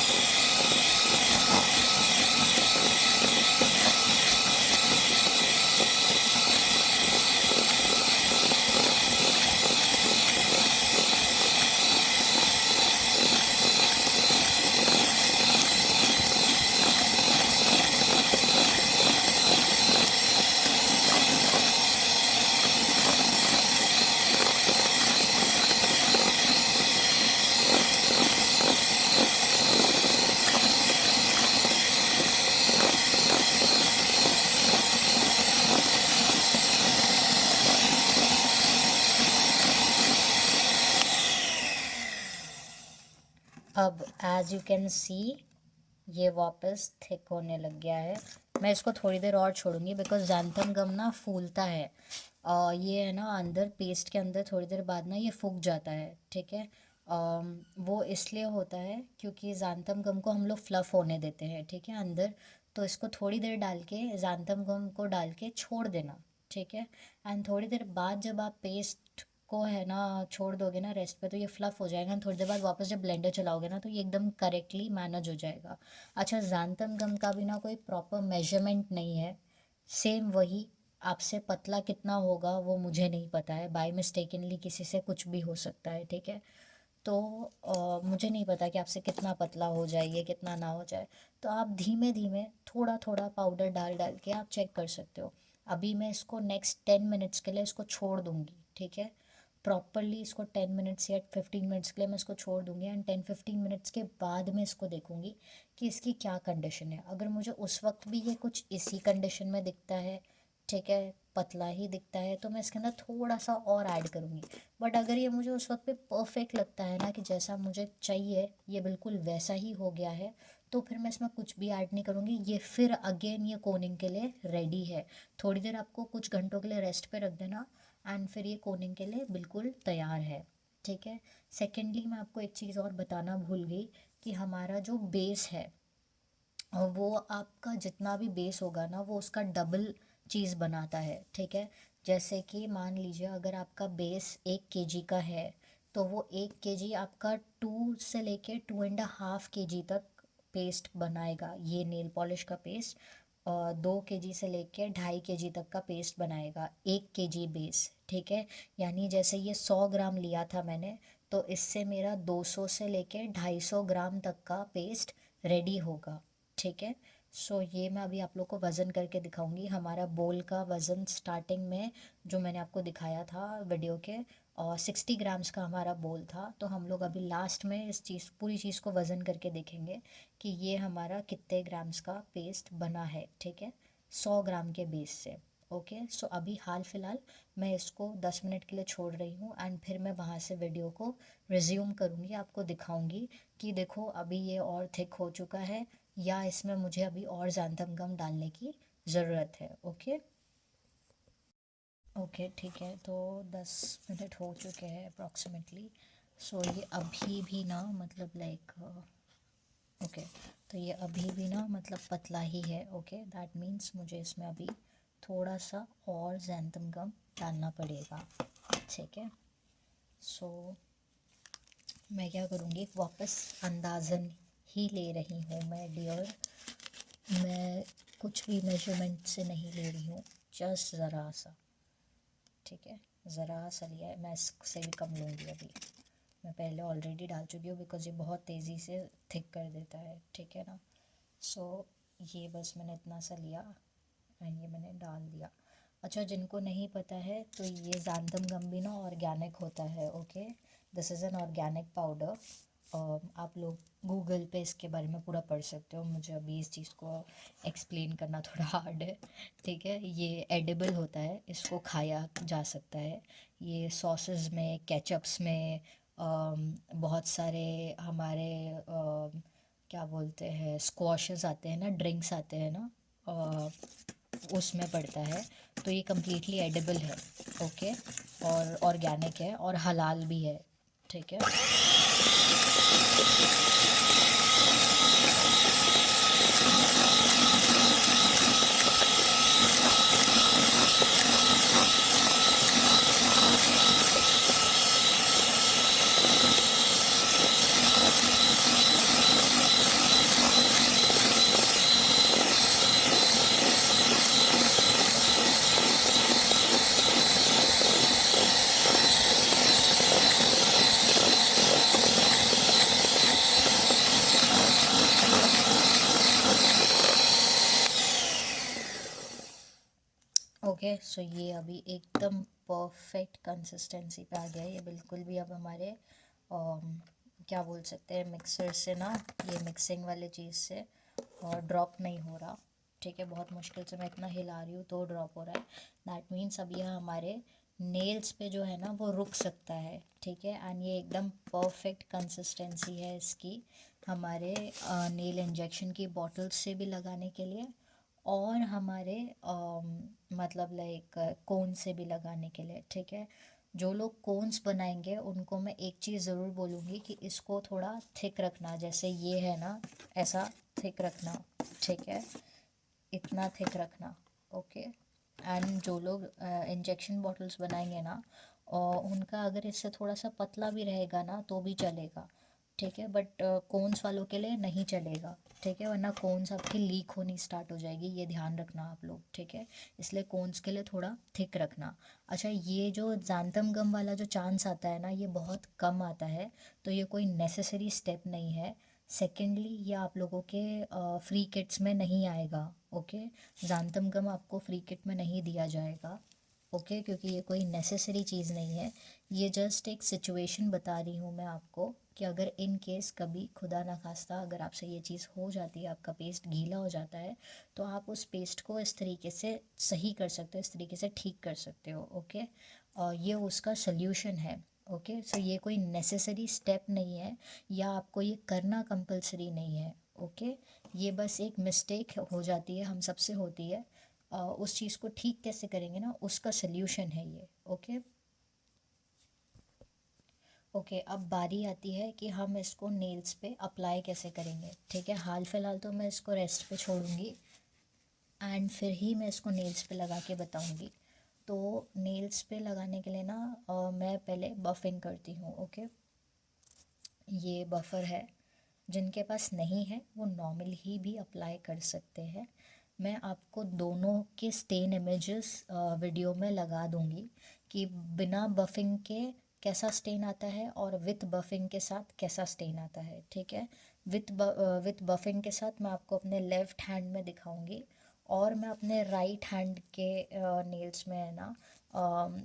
अब एज यू कैन सी ये वापस थिक होने लग गया है। मैं इसको थोड़ी देर और छोड़ूंगी बिकॉज ज़ैंथम गम ना फूलता है। ये है ना अंदर पेस्ट के अंदर थोड़ी देर बाद ना ये फूक जाता है, ठीक है। वो इसलिए होता है क्योंकि ज़ैंथम गम को हम लोग फ्लफ़ होने देते हैं, ठीक है, अंदर। तो इसको थोड़ी देर डाल के ज़ैंथम गम को डाल के छोड़ देना, ठीक है। एंड थोड़ी देर बाद जब आप पेस्ट को है ना छोड़ दोगे ना रेस्ट पे, तो ये फ्लफ़ हो जाएगा। थोड़ी देर बाद वापस जब ब्लेंडर चलाओगे ना तो ये एकदम करेक्टली मैनेज हो जाएगा। अच्छा, ज़ैंथम गम का भी ना कोई प्रॉपर मेजरमेंट नहीं है। सेम वही, आपसे पतला कितना होगा वो मुझे नहीं पता है, बाय मिस्टेकनली किसी से कुछ भी हो सकता है, ठीक है। तो मुझे नहीं पता कि आपसे कितना पतला हो जाए ये, कितना ना हो जाए। तो आप धीमे धीमे थोड़ा थोड़ा पाउडर डाल डाल के आप चेक कर सकते हो। अभी मैं इसको नेक्स्ट 10 मिनट्स के लिए इसको छोड़ दूँगी, ठीक है। प्रॉपरली इसको 10 मिनट्स या 15 मिनट्स के लिए मैं इसको छोड़ दूँगी। एंड 10-15 मिनट्स के बाद मैं इसको देखूँगी कि इसकी क्या कंडीशन है। अगर मुझे उस वक्त भी ये कुछ इसी कंडीशन में दिखता है, ठीक है, पतला ही दिखता है, तो मैं इसके अंदर थोड़ा सा और ऐड करूँगी। बट अगर ये मुझे उस वक्त पे परफेक्ट लगता है ना कि जैसा मुझे चाहिए ये बिल्कुल वैसा ही हो गया है, तो फिर मैं इसमें कुछ भी ऐड नहीं करूँगी। ये फिर अगेन ये कोनिंग के लिए रेडी है। थोड़ी देर आपको कुछ घंटों के लिए रेस्ट पे रख देना एंड फिर ये कोनिंग के लिए बिल्कुल तैयार है, ठीक है। सेकेंडली मैं आपको एक चीज़ और बताना भूल गई कि हमारा जो बेस है वो आपका जितना भी बेस होगा ना वो उसका डबल चीज़ बनाता है, ठीक है। जैसे कि मान लीजिए अगर आपका बेस 1 kg का है तो वो 1 kg आपका 2 से लेके 2.5 kg तक पेस्ट बनाएगा, ये नेल पॉलिश का पेस्ट। 2 kg से लेके 2.5 kg तक का पेस्ट बनाएगा 1 kg बेस, ठीक है। यानी जैसे ये 100 ग्राम लिया था मैंने, तो इससे मेरा 200 से लेके 250 ग्राम तक का पेस्ट रेडी होगा, ठीक है। सो ये मैं अभी आप लोग को वज़न करके दिखाऊंगी। हमारा बोल का वज़न स्टार्टिंग में जो मैंने आपको दिखाया था वीडियो के, और 60 ग्राम्स का हमारा बोल था। तो हम लोग अभी लास्ट में इस चीज़ पूरी चीज़ को वज़न करके देखेंगे कि ये हमारा कितने ग्राम्स का पेस्ट बना है, ठीक है, 100 ग्राम के बेस से। ओके, सो अभी हाल फिलहाल मैं इसको 10 मिनट के लिए छोड़ रही हूँ एंड फिर मैं वहाँ से वीडियो को रिज्यूम करूँगी, आपको दिखाऊँगी कि देखो अभी ये और थिक हो चुका है या इसमें मुझे अभी और ज़्यादा गम डालने की ज़रूरत है। ओके ओके, ठीक है। तो 10 मिनट हो चुके हैं अप्रॉक्सीमेटली। सो ये अभी भी ना मतलब लाइक ओके, तो ये अभी भी ना मतलब पतला ही है। ओके, दैट मीन्स मुझे इसमें अभी थोड़ा सा और ज़ैंथम गम डालना पड़ेगा, ठीक है। सो मैं क्या करूँगी, वापस अंदाज़न ही ले रही हूँ मैं डियर। मैं कुछ भी मेजरमेंट से नहीं ले रही हूँ, जस्ट ज़रा सा, ठीक है, ज़रा सा लिया है। मैं इससे भी कम लूँगी अभी। मैं पहले ऑलरेडी डाल चुकी हूँ बिकॉज़ ये बहुत तेज़ी से थिक कर देता है, ठीक है ना। सो ये बस मैंने इतना सा लिया एंड ये मैंने डाल दिया। अच्छा, जिनको नहीं पता है तो ये ज़ैंथम गम भी ना ऑर्गेनिक होता है। Okay, this is an organic powder. आप लोग गूगल पे इसके बारे में पूरा पढ़ सकते हो, मुझे अभी इस चीज़ को एक्सप्लेन करना थोड़ा हार्ड है, ठीक है। ये एडिबल होता है, इसको खाया जा सकता है। ये सॉसेस में, केचप्स में, बहुत सारे हमारे क्या बोलते हैं स्क्वॉशेस आते हैं ना, ड्रिंक्स आते हैं ना, उसमें पड़ता है। तो ये कम्प्लीटली एडिबल है, ओके, और ऑर्गेनिक है और हलाल भी है, ठीक है। ओके, सो ये अभी एकदम परफेक्ट कंसिस्टेंसी पे आ गया है। ये बिल्कुल भी अब हमारे क्या बोल सकते हैं मिक्सर से ना, ये मिक्सिंग वाले चीज़ से और ड्रॉप नहीं हो रहा, ठीक है। बहुत मुश्किल से मैं इतना हिला रही हूँ तो ड्रॉप हो रहा है। दैट मीन्स अब ये हमारे नेल्स पे जो है ना वो रुक सकता है, ठीक है। एंड ये एकदम परफेक्ट कंसिस्टेंसी है इसकी हमारे नेल इंजेक्शन की बॉटल्स से भी लगाने के लिए, और हमारे मतलब लाइक कोन से भी लगाने के लिए, ठीक है। जो लोग कोन्स बनाएंगे उनको मैं एक चीज़ ज़रूर बोलूँगी कि इसको थोड़ा थिक रखना, जैसे ये है ना, ऐसा थिक रखना, ठीक है, इतना थिक रखना, ओके। एंड जो लोग इंजेक्शन बॉटल्स बनाएंगे ना, और उनका अगर इससे थोड़ा सा पतला भी रहेगा ना तो भी चलेगा, ठीक है। बट कोन्स वालों के लिए नहीं चलेगा, ठीक है, वरना कोन्स आपकी लीक होनी स्टार्ट हो जाएगी, ये ध्यान रखना आप लोग, ठीक है। इसलिए कोन्स के लिए थोड़ा थिक रखना। अच्छा, ये जो ज़ैंथम गम वाला जो चांस आता है ना, ये बहुत कम आता है, तो ये कोई नेसेसरी स्टेप नहीं है। सेकेंडली, ये आप लोगों के फ्री किट्स में नहीं आएगा, ओके। ज़ैंथम गम आपको फ्री किट में नहीं दिया जाएगा, ओके, क्योंकि ये कोई नेसेसरी चीज़ नहीं है। ये जस्ट एक सिचुएशन बता रही हूँ मैं आपको कि अगर इन केस कभी खुदा ना खास्ता अगर आपसे ये चीज़ हो जाती है, आपका पेस्ट गीला हो जाता है, तो आप उस पेस्ट को इस तरीके से सही कर सकते हो, इस तरीके से ठीक कर सकते हो, ओके। और ये उसका सल्यूशन है, ओके। सो ये कोई नेसेसरी स्टेप नहीं है, या आपको ये करना कंपलसरी नहीं है, ओके। ये बस एक मिस्टेक हो जाती है, हम सबसे होती है। उस चीज़ को ठीक कैसे करेंगे ना, उसका सल्यूशन है ये, ओके। ओके, अब बारी आती है कि हम इसको नेल्स पे अप्लाई कैसे करेंगे, ठीक है। हाल फिलहाल तो मैं इसको रेस्ट पे छोड़ूंगी, एंड फिर ही मैं इसको नेल्स पे लगा के बताऊंगी। तो नेल्स पे लगाने के लिए ना मैं पहले बफिंग करती हूँ, ओके। ये बफर है, जिनके पास नहीं है वो नॉर्मल ही भी अप्लाई कर सकते हैं। मैं आपको दोनों के स्टेन इमेजेस वीडियो में लगा दूंगी कि बिना बफिंग के कैसा स्टेन आता है और विथ बफिंग के साथ कैसा स्टेन आता है, ठीक है। विथ बफिंग के साथ मैं आपको अपने लेफ़्ट हैंड में दिखाऊंगी, और मैं अपने राइट हैंड के नेल्स में है ना,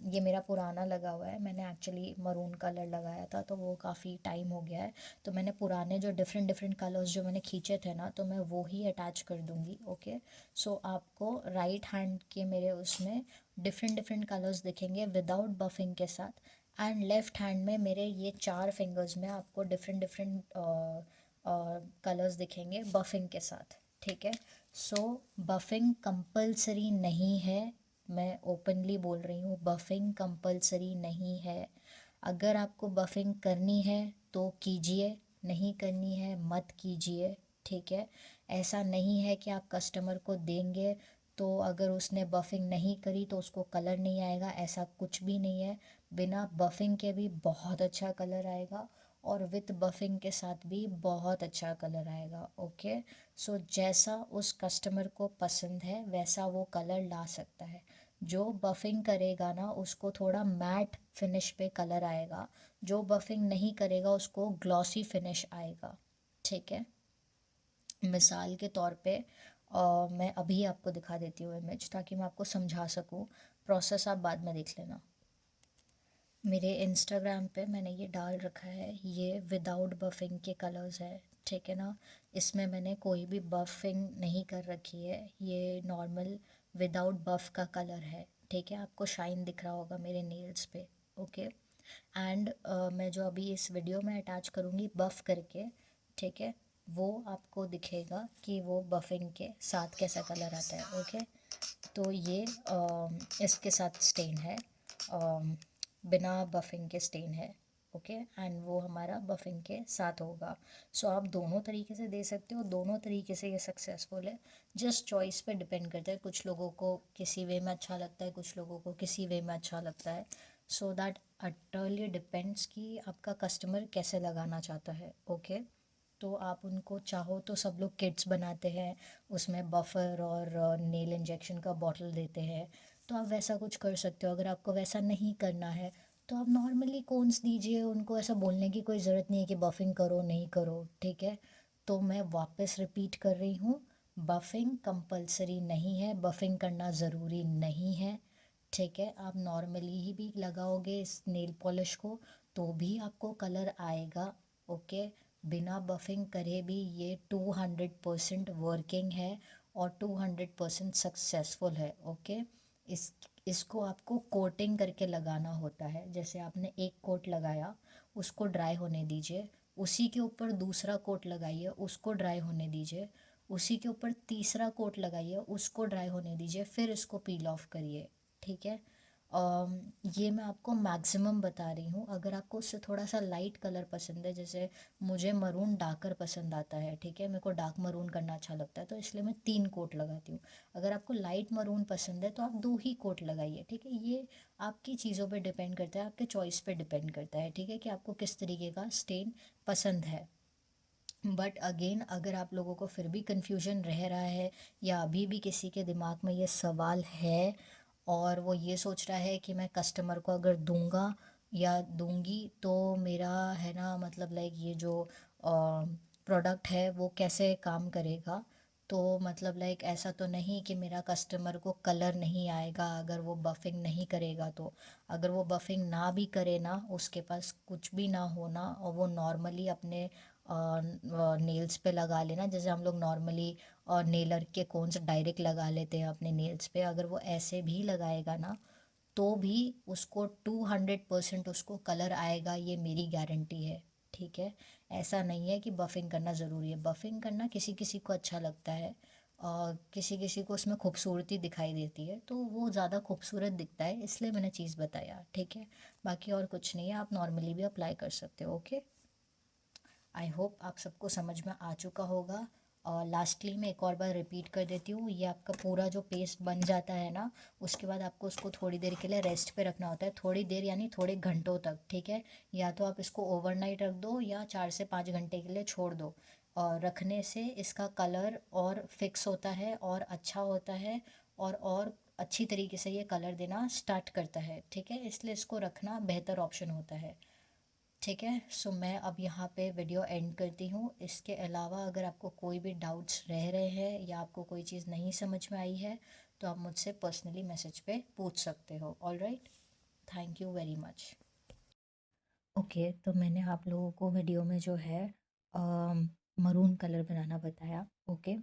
ये मेरा पुराना लगा हुआ है, मैंने एक्चुअली मरून कलर लगाया था तो वो काफ़ी टाइम हो गया है, तो मैंने पुराने जो डिफरेंट डिफरेंट कलर्स जो मैंने खींचे थे ना, तो मैं वो ही अटैच कर दूँगी, ओके। सो आपको राइट हैंड के मेरे उसमें डिफरेंट डिफरेंट कलर्स दिखेंगे विदाउट बफिंग के साथ, एंड लेफ़्ट हैंड में मेरे ये 4 फिंगर्स में आपको डिफरेंट डिफरेंट कलर्स दिखेंगे बफिंग के साथ, ठीक है। सो बफिंग कंपलसरी नहीं है, मैं ओपनली बोल रही हूँ, बफिंग कंपलसरी नहीं है। अगर आपको बफिंग करनी है तो कीजिए, नहीं करनी है मत कीजिए, ठीक है। ऐसा नहीं है कि आप कस्टमर को देंगे तो अगर उसने बफिंग नहीं करी तो उसको कलर नहीं आएगा, ऐसा कुछ भी नहीं है। बिना बफिंग के भी बहुत अच्छा कलर आएगा, और विथ बफिंग के साथ भी बहुत अच्छा कलर आएगा, ओके। सो जैसा उस कस्टमर को पसंद है वैसा वो कलर ला सकता है। जो बफिंग करेगा ना उसको थोड़ा मैट फिनिश पे कलर आएगा, जो बफिंग नहीं करेगा उसको ग्लॉसी फिनिश आएगा, ठीक है। मिसाल के तौर पे मैं अभी आपको दिखा देती हूँ इमेज, ताकि मैं आपको समझा सकूँ। प्रोसेस आप बाद में देख लेना। मेरे इंस्टाग्राम पे मैंने ये डाल रखा है, ये विदाउट बफिंग के कलर्स है, ठीक है ना। इसमें मैंने कोई भी बफिंग नहीं कर रखी है, ये नॉर्मल विदाउट बफ का कलर है, ठीक है। आपको शाइन दिख रहा होगा मेरे नेल्स पे, ओके। एंड मैं जो अभी इस वीडियो में अटैच करूँगी बफ़ करके, ठीक है, वो आपको दिखेगा कि वो बफिंग के साथ कैसा कलर आता है, ओके। तो ये इसके साथ स्टेन है, बिना बफिंग के स्टेन है, ओके। एंड वो हमारा बफिंग के साथ होगा। सो आप दोनों तरीके से दे सकते हो, दोनों तरीके से ये सक्सेसफुल है। जस्ट चॉइस पे डिपेंड करता है, कुछ लोगों को किसी वे में अच्छा लगता है, कुछ लोगों को किसी वे में अच्छा लगता है। सो दैट अटरली डिपेंड्स कि आपका कस्टमर कैसे लगाना चाहता है, ओके। तो आप उनको चाहो तो सब लोग किट्स बनाते हैं, उसमें बफर और नेल इंजेक्शन का बॉटल देते हैं, तो आप वैसा कुछ कर सकते हो। अगर आपको वैसा नहीं करना है तो आप नॉर्मली कोन्स दीजिए, उनको ऐसा बोलने की कोई ज़रूरत नहीं है कि बफिंग करो नहीं करो, ठीक है। तो मैं वापस रिपीट कर रही हूँ, बफिंग कंपलसरी नहीं है, बफिंग करना ज़रूरी नहीं है, ठीक है। आप नॉर्मली ही भी लगाओगे इस नेल पॉलिश को तो भी आपको कलर आएगा, ओके। बिना बफिंग करे भी ये 200% वर्किंग है और 200% सक्सेसफुल है, ओके। इस इसको आपको कोटिंग करके लगाना होता है। जैसे आपने एक कोट लगाया, उसको ड्राई होने दीजिए, उसी के ऊपर दूसरा कोट लगाइए, उसको ड्राई होने दीजिए, उसी के ऊपर तीसरा कोट लगाइए, उसको ड्राई होने दीजिए, फिर इसको पील ऑफ करिए। ठीक है। अम, ये मैं आपको मैक्सिमम बता रही हूँ। अगर आपको उससे थोड़ा सा लाइट कलर पसंद है, जैसे मुझे मरून डार्कर पसंद आता है, ठीक है, मेरे को डार्क मरून करना अच्छा लगता है, तो इसलिए मैं 3 कोट लगाती हूँ। अगर आपको लाइट मरून पसंद है तो आप 2 ही कोट लगाइए। ठीक है, ये आपकी चीज़ों पे डिपेंड करता है, आपके चॉइस पे डिपेंड करता है। ठीक है, कि आपको किस तरीके का स्टेन पसंद है। बट अगेन, अगर आप लोगों को फिर भी कन्फ्यूजन रह रहा है, या अभी भी किसी के दिमाग में ये सवाल है और वो ये सोच रहा है कि मैं कस्टमर को अगर दूंगा या दूंगी तो मेरा है ना, मतलब लाइक ये जो प्रोडक्ट है वो कैसे काम करेगा, तो मतलब लाइक ऐसा तो नहीं कि मेरा कस्टमर को कलर नहीं आएगा अगर वो बफिंग नहीं करेगा। तो अगर वो बफिंग ना भी करे ना, उसके पास कुछ भी ना होना, और वो नॉर्मली अपने नेल्स पे लगा लेना, जैसे हम लोग नॉर्मली नेलर के कोन्स डायरेक्ट लगा लेते हैं अपने नेल्स पे, अगर वो ऐसे भी लगाएगा ना तो भी उसको 200% उसको कलर आएगा, ये मेरी गारंटी है। ठीक है, ऐसा नहीं है कि बफिंग करना ज़रूरी है। बफिंग करना किसी किसी को अच्छा लगता है और किसी किसी को उसमें खूबसूरती दिखाई देती है, तो वो ज़्यादा खूबसूरत दिखता है, इसलिए मैंने चीज़ बताया। ठीक है, बाकी और कुछ नहीं है, आप नॉर्मली भी अप्लाई कर सकते हो। ओके, आई होप आप सबको समझ में आ चुका होगा। और लास्टली मैं एक और बार रिपीट कर देती हूँ, ये आपका पूरा जो पेस्ट बन जाता है ना, उसके बाद आपको उसको थोड़ी देर के लिए रेस्ट पे रखना होता है। थोड़ी देर यानी थोड़े घंटों तक। ठीक है, या तो आप इसको ओवरनाइट रख दो या 4 से 5 घंटे के लिए छोड़ दो। और रखने से इसका कलर और फिक्स होता है और अच्छा होता है, और अच्छी तरीके से ये कलर देना स्टार्ट करता है। ठीक है, इसलिए इसको रखना बेहतर ऑप्शन होता है। ठीक है, सो मैं अब यहाँ पे वीडियो एंड करती हूँ। इसके अलावा अगर आपको कोई भी डाउट्स रह रहे हैं या आपको कोई चीज़ नहीं समझ में आई है तो आप मुझसे पर्सनली मैसेज पे पूछ सकते हो। All right, thank you very much. Okay, तो मैंने आप लोगों को वीडियो में जो है मरून कलर बनाना बताया। ओके,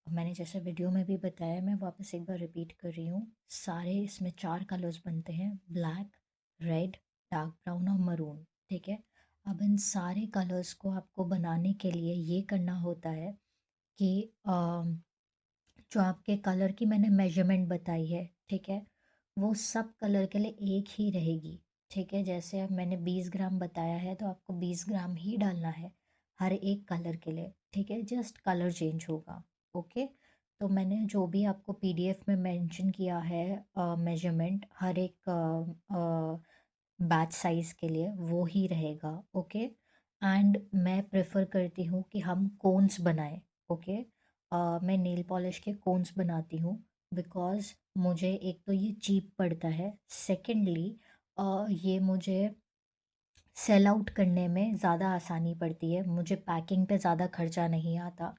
मैंने जैसे वीडियो में भी बताया, मैं वापस एक बार रिपीट कर रही हूँ। सारे इसमें 4 कलर्स बनते हैं, ब्लैक, रेड, डार्क ब्राउन और मरून। ठीक है, अब इन सारे कलर्स को आपको बनाने के लिए ये करना होता है कि जो आपके कलर की मैंने मेजरमेंट बताई है, ठीक है, वो सब कलर के लिए एक ही रहेगी। ठीक है, जैसे अब मैंने 20 ग्राम बताया है तो आपको 20 ग्राम ही डालना है हर एक कलर के लिए। ठीक है, जस्ट कलर चेंज होगा। ओके, तो मैंने जो भी आपको पीडीएफ में मेंशन किया है मेजरमेंट हर एक बैच साइज़ के लिए, वो ही रहेगा। ओके, एंड मैं प्रेफर करती हूँ कि हम कोन्स बनाएं। ओके, मैं नेल पॉलिश के कोन्स बनाती हूँ बिकॉज़ मुझे एक तो ये चीप पड़ता है, सेकेंडली ये मुझे सेल आउट करने में ज़्यादा आसानी पड़ती है, मुझे पैकिंग पे ज़्यादा खर्चा नहीं आता।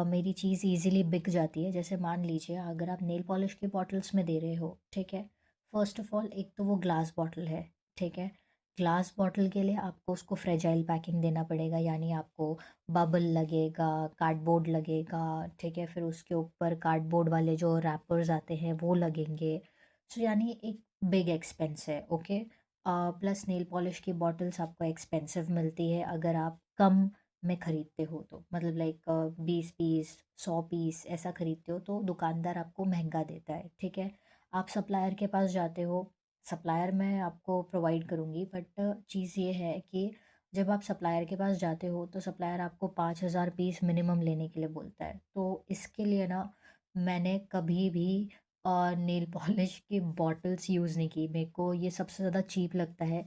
मेरी चीज़ इजीली बिक जाती है। जैसे मान लीजिए अगर आप नेल पॉलिश की बॉटल्स में दे रहे हो, ठीक है, फ़र्स्ट ऑफ़ ऑल एक तो वो ग्लास बॉटल है। ठीक है, ग्लास बॉटल के लिए आपको उसको फ्रेजाइल पैकिंग देना पड़ेगा, यानी आपको बबल लगेगा, कार्डबोर्ड लगेगा। ठीक है, फिर उसके ऊपर कार्डबोर्ड वाले जो रैपर्स आते हैं वो लगेंगे। सो यानी एक बिग एक्सपेंस है। ओके, प्लस नेल पॉलिश की बॉटल्स आपको एक्सपेंसिव मिलती है अगर आप कम में ख़रीदते हो तो, मतलब लाइक 20 पीस 100 पीस ऐसा ख़रीदते हो तो दुकानदार आपको महंगा देता है। ठीक है, आप सप्लायर के पास जाते हो, सप्लायर मैं आपको प्रोवाइड करूँगी, बट चीज़ ये है कि जब आप सप्लायर के पास जाते हो तो सप्लायर आपको 5,000 पीस मिनिमम लेने के लिए बोलता है। तो इसके लिए ना मैंने कभी भी नेल पॉलिश की बॉटल्स यूज़ नहीं की। मेरे को ये सबसे ज़्यादा चीप लगता है।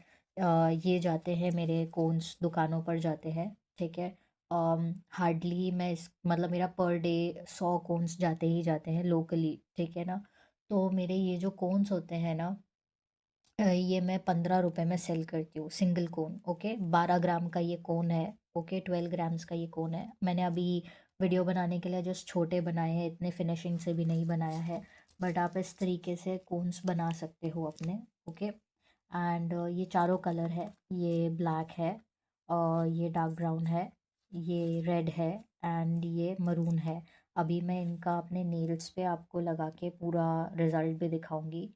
ये जाते हैं मेरे कोन्स दुकानों पर जाते हैं। ठीक है, हार्डली मैं इस मतलब मेरा पर डे 100 कोन्स जाते ही जाते हैं लोकली। ठीक है ना, तो मेरे ये जो कोन्स होते हैं ना, ये मैं 15 रुपए में सेल करती हूँ सिंगल कोन। ओके, 12 ग्राम का ये कोन है। ओके, 12 ग्राम्स का ये कोन है। मैंने अभी वीडियो बनाने के लिए जस्ट छोटे बनाए हैं, इतने फिनिशिंग से भी नहीं बनाया है, बट आप इस तरीके से कोन्स बना सकते हो अपने। ओके, एंड ये चारों कलर है, ये ब्लैक है और ये डार्क ब्राउन है, ये रेड है एंड ये मरून है। अभी मैं इनका अपने नेल्स पे आपको लगा के पूरा रिज़ल्ट भी दिखाऊंगी।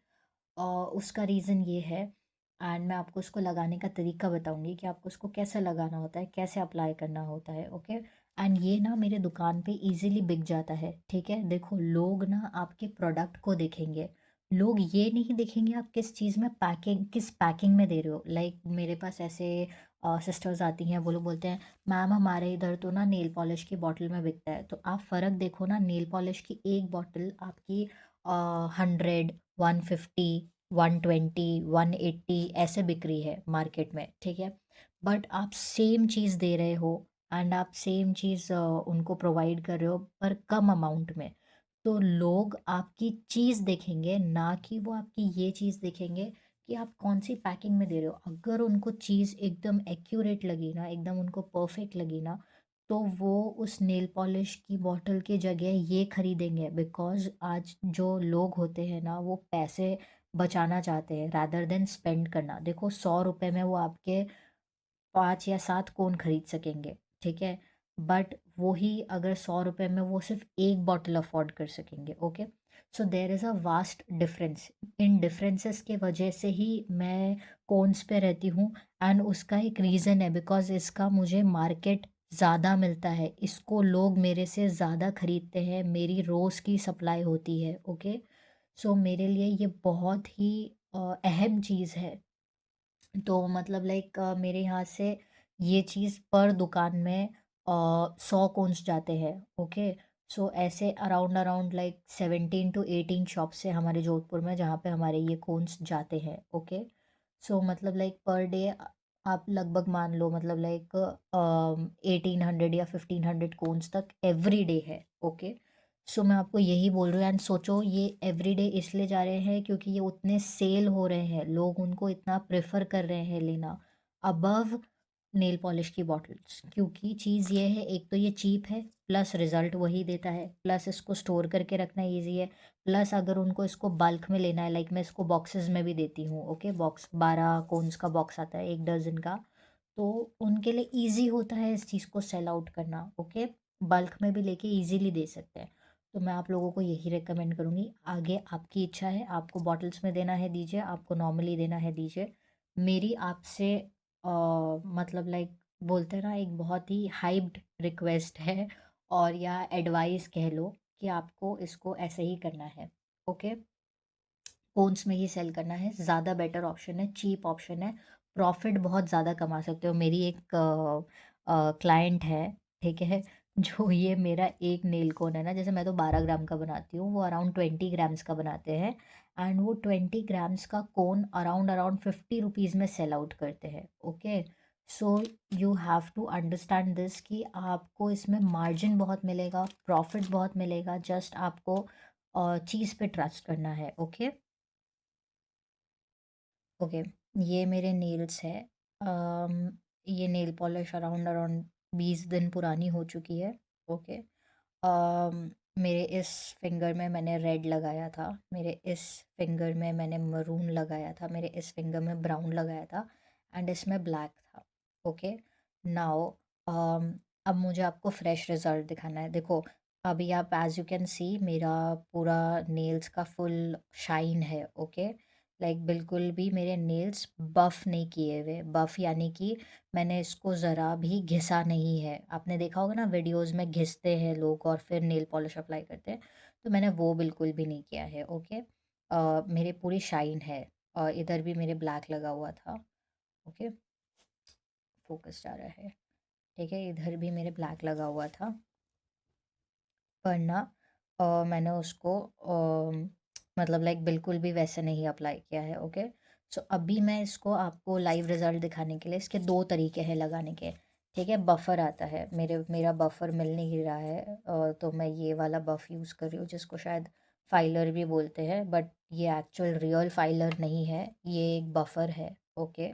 उसका रीज़न ये है, एंड मैं आपको उसको लगाने का तरीका बताऊंगी कि आपको उसको कैसे लगाना होता है, कैसे अप्लाई करना होता है, ओके। एंड ये ना मेरे दुकान पे इजीली बिक जाता है, ठीक है। देखो, लोग ना आपके प्रोडक्ट को देखेंगे, लोग ये नहीं देखेंगे आप किस चीज़ में पैकिंग, किस पैकिंग में दे रहे हो। लाइक मेरे पास ऐसे सिस्टर्स आती हैं, वो लोग बोलते हैं मैम हमारे इधर तो ना नेल पॉलिश की बॉटल में बिकता है। तो आप फ़र्क देखो ना, नेल पॉलिश की एक बॉटल आपकी 100, 150, 120, 180 ऐसे बिक रही है मार्केट में, ठीक है। बट आप सेम चीज़ दे रहे हो, एंड आप सेम चीज़ उनको प्रोवाइड कर रहे हो पर कम अमाउंट में। तो लोग आपकी चीज़ देखेंगे, ना कि वो आपकी ये चीज़ देखेंगे कि आप कौन सी पैकिंग में दे रहे हो। अगर उनको चीज़ एकदम एक्यूरेट लगी ना, एकदम उनको परफेक्ट लगी ना, तो वो उस नेल पॉलिश की बॉटल की जगह ये खरीदेंगे। बिकॉज़ आज जो लोग होते हैं ना, वो पैसे बचाना चाहते हैं रादर देन स्पेंड करना। देखो, 100 रुपये में वो आपके 5 या 7 कोन खरीद सकेंगे, ठीक है। बट वही अगर 100 रुपये में वो सिर्फ एक बॉटल अफोर्ड कर सकेंगे, okay. So there is a vast difference. In differences के वजह से ही मैं कोन्स पे रहती हूँ। एंड उसका एक रीज़न है, बिकॉज इसका मुझे मार्केट ज़्यादा मिलता है, इसको लोग मेरे से ज़्यादा खरीदते हैं, मेरी रोज़ की सप्लाई होती है, ओके। सो मेरे लिए ये बहुत ही अहम चीज़ है। तो मतलब लाइक मेरे यहाँ से ये चीज़ पर दुकान में 100 कोन्स जाते हैं, ओके। सो ऐसे around around like 17 to 18 shop से हमारे जोधपुर में, जहाँ पे हमारे ये कोन्स जाते हैं, ओके। सो मतलब लाइक पर डे आप लगभग मान लो, मतलब लाइक 1800 या 1500 कोन्स तक एवरी डे है, ओके। सो मैं आपको यही बोल रही हूँ। एंड सोचो, ये एवरीडे इसलिए जा रहे हैं क्योंकि ये उतने सेल हो रहे हैं, लोग उनको इतना प्रेफर कर रहे हैं लेना अबव नेल पॉलिश की बॉटल्स। क्योंकि चीज़ ये है, एक तो ये चीप है, प्लस रिजल्ट वही देता है, प्लस इसको स्टोर करके रखना इजी है, प्लस अगर उनको इसको बल्क में लेना है, लाइक मैं इसको बॉक्सेस में भी देती हूँ, ओके। बॉक्स 12 कोन्स का बॉक्स आता है, 1 दर्जन का। तो उनके लिए ईज़ी होता है इस चीज़ को सेल आउट करना, ओके। बल्क में भी लेके ईज़िली दे सकते हैं। तो मैं आप लोगों को यही रेकमेंड करूँगी। आगे आपकी इच्छा है, आपको बॉटल्स में देना है दीजिए, आपको नॉर्मली देना है दीजिए। मेरी आपसे मतलब लाइक बोलते हैं ना, एक बहुत ही हाइप्ड रिक्वेस्ट है, और या एडवाइस कह लो, कि आपको इसको ऐसे ही करना है, ओके। कोन्स में ही सेल करना है, ज़्यादा बेटर ऑप्शन है, चीप ऑप्शन है, प्रॉफिट बहुत ज़्यादा कमा सकते हो। मेरी एक क्लाइंट है, ठीक है, जो ये मेरा एक नेल कोन है ना, जैसे मैं तो 12 ग्राम का बनाती हूँ, वो अराउंड 20 ग्राम्स का बनाते हैं। एंड वो 20 ग्राम्स का कोन अराउंड अराउंड 50 रुपीज़ में सेल आउट करते हैं, okay. So you have to understand this कि आपको इसमें मार्जिन बहुत मिलेगा, प्रॉफिट बहुत मिलेगा, जस्ट आपको चीज़ पे ट्रस्ट करना है, ओके। ओके, ये मेरे नेल्स है। ये नेल पॉलिश अराउंड अराउंड 20 दिन पुरानी हो चुकी है, ओके। मेरे इस फिंगर में मैंने रेड लगाया था, मेरे इस फिंगर में मैंने मरून लगाया था, मेरे इस फिंगर में ब्राउन लगाया था, एंड इसमें ब्लैक था, ओके। नाउ अब मुझे आपको फ्रेश रिजल्ट दिखाना है। देखो, अभी आप एज यू कैन सी मेरा पूरा नेल्स का फुल शाइन है, ओके। लाइक बिल्कुल भी मेरे नेल्स बफ़ नहीं किए हुए, बफ़ यानी कि मैंने इसको ज़रा भी घिसा नहीं है। आपने देखा होगा ना, वीडियोस में घिसते हैं लोग और फिर नेल पॉलिश अप्लाई करते हैं, तो मैंने वो बिल्कुल भी नहीं किया है, ओके। मेरे पूरी शाइन है, और इधर भी मेरे ब्लैक लगा हुआ था, ओके। फोकस जा रहा है, ठीक है, इधर भी मेरे ब्लैक लगा हुआ था। पर ना मैंने उसको मतलब लाइक बिल्कुल भी वैसे नहीं अप्लाई किया है, ओके। सो अभी मैं इसको आपको लाइव रिज़ल्ट दिखाने के लिए, इसके 2 तरीके हैं लगाने के, ठीक है। बफ़र आता है, मेरा बफ़र मिल नहीं रहा है, तो मैं ये वाला बफ़ यूज़ कर रही हूँ, जिसको शायद फाइलर भी बोलते हैं, बट ये एक्चुअल रियल फाइलर नहीं है, ये एक बफ़र है, ओके।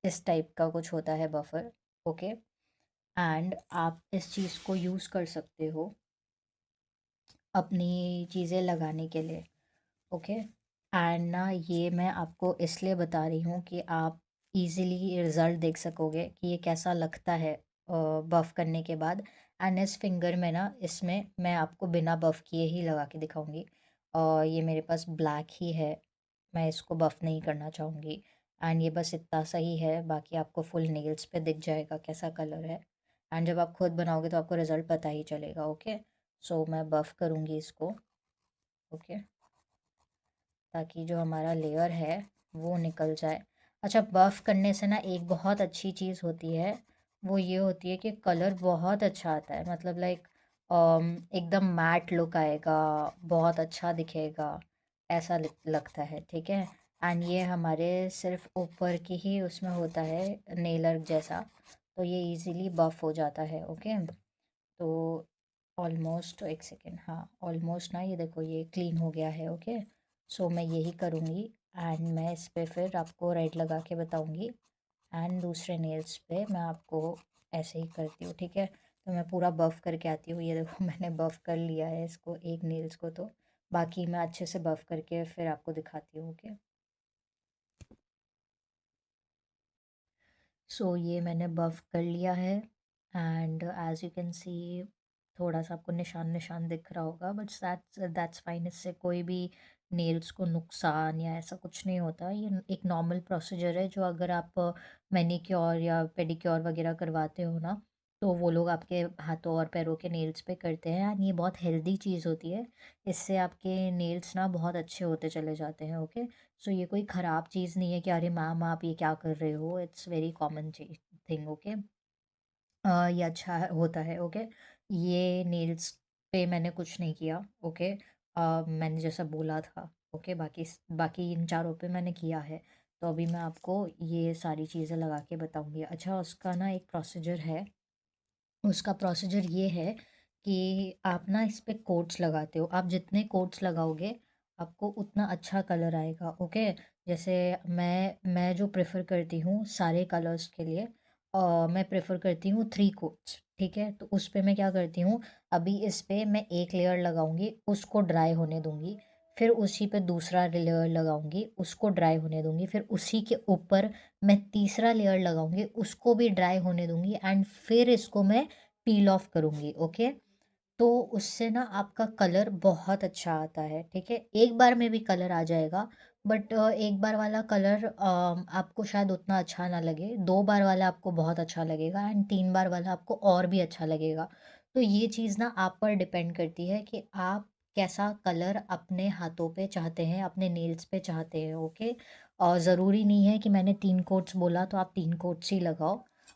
इस टाइप का कुछ होता है बफ़र, ओके। एंड आप इस चीज़ को यूज़ कर सकते हो अपनी चीज़ें लगाने के लिए, ओके। एंड ना ये मैं आपको इसलिए बता रही हूँ कि आप इजीली रिज़ल्ट देख सकोगे कि ये कैसा लगता है बफ़ करने के बाद। एंड इस फिंगर में ना, इसमें मैं आपको बिना बफ़ किए ही लगा के दिखाऊंगी। ये मेरे पास ब्लैक ही है, मैं इसको बफ़ नहीं करना चाहूँगी। एंड ये बस इतना सा ही है, बाकी आपको फुल नेल्स पे दिख जाएगा कैसा कलर है। एंड जब आप खुद बनाओगे तो आपको रिज़ल्ट पता ही चलेगा, ओके। सो मैं बफ़ करूँगी इसको, ओके, ताकि जो हमारा लेयर है वो निकल जाए। अच्छा, बफ़ करने से ना एक बहुत अच्छी चीज़ होती है, वो ये होती है कि कलर बहुत अच्छा आता है, मतलब लाइक एकदम मैट लुक आएगा, बहुत अच्छा दिखेगा, ऐसा लगता है, ठीक है। एंड ये हमारे सिर्फ ऊपर की ही उसमें होता है नेलर जैसा, तो ये इजीली बफ़ हो जाता है, ओके। तो ऑलमोस्ट एक सेकेंड, हाँ, ऑलमोस्ट ना ये देखो ये क्लीन हो गया है, ओके। सो मैं यही करूँगी एंड मैं इस पे फिर आपको रेड लगा के बताऊँगी। एंड दूसरे नेल्स पे मैं आपको ऐसे ही करती हूँ, ठीक है। तो मैं पूरा बफ़ करके आती हूँ, ये देखो मैंने बफ़ कर लिया है इसको, एक नेल्स को, तो बाकी मैं अच्छे से बफ़ करके फिर आपको दिखाती हूँ, ओके। सो ये मैंने बफ़ कर लिया है एंड एज़ यू कैन सी थोड़ा सा आपको निशान निशान दिख रहा होगा, बट दैट्स फाइन, इससे कोई भी नेल्स को नुकसान या ऐसा कुछ नहीं होता। ये एक नॉर्मल प्रोसीजर है जो अगर आप मैनीक्योर या पेडिक्योर वगैरह करवाते हो ना, तो वो लोग आपके हाथों और पैरों के नेल्स पे करते हैं एंड ये बहुत हेल्दी चीज़ होती है। इससे आपके नेल्स ना बहुत अच्छे होते चले जाते हैं, ओके। सो ये कोई ख़राब चीज़ नहीं है कि अरे मैम आप ये क्या कर रहे हो, it's very common thing, okay. ये अच्छा होता है, ओके। ये नेल्स पे मैंने कुछ नहीं किया, ओके। मैंने जैसा बोला था, ओके, बाकी इन चारों पे मैंने किया है। तो अभी मैं आपको ये सारी चीज़ें लगा के बताऊंगी। अच्छा, उसका ना एक प्रोसीजर है, उसका प्रोसीजर ये है कि आप ना इस पे कोट्स लगाते हो, आप जितने कोट्स लगाओगे आपको उतना अच्छा कलर आएगा, ओके। जैसे मैं जो प्रेफर करती हूँ सारे कलर्स के लिए, मैं प्रेफर करती हूँ 3 कोट्स, ठीक है। तो उस पे मैं क्या करती हूँ, अभी इस पे मैं एक लेयर लगाऊंगी, उसको ड्राई होने दूंगी, फिर उसी पे दूसरा लेयर लगाऊंगी, उसको ड्राई होने दूंगी, फिर उसी के ऊपर मैं तीसरा लेयर लगाऊंगी, उसको भी ड्राई होने दूंगी, एंड फिर इसको मैं पील ऑफ करूँगी, ओके। तो उससे ना आपका कलर बहुत अच्छा आता है, ठीक है। एक बार में भी कलर आ जाएगा, बट एक बार वाला कलर आपको शायद उतना अच्छा ना लगे, 2 बार वाला आपको बहुत अच्छा लगेगा एंड 3 बार वाला आपको और भी अच्छा लगेगा। तो ये चीज़ ना आप पर डिपेंड करती है कि आप कैसा कलर अपने हाथों पे चाहते हैं, अपने नेल्स पे चाहते हैं, ओके। और ज़रूरी नहीं है कि मैंने 3 कोट्स बोला तो आप 3 कोट्स ही लगाओ,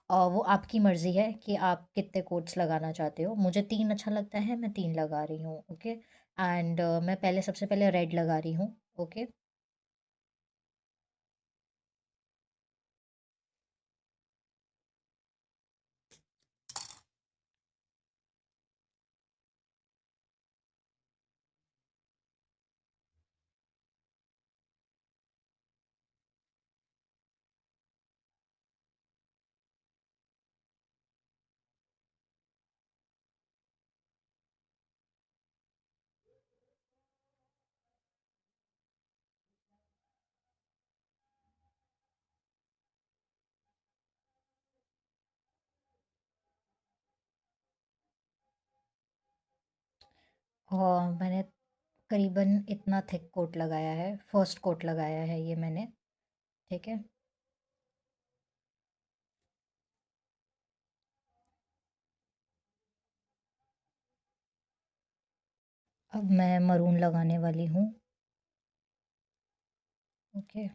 वो आपकी मर्ज़ी है कि आप कितने कोट्स लगाना चाहते हो। मुझे 3 अच्छा लगता है, मैं 3 लगा रही हूँ, ओके। एंड मैं पहले सबसे पहले रेड लगा रही हूँ, ओके। और मैंने करीबन इतना थिक कोट लगाया है, फर्स्ट कोट लगाया है ये मैंने, ठीक है। अब मैं मरून लगाने वाली हूँ, ओके।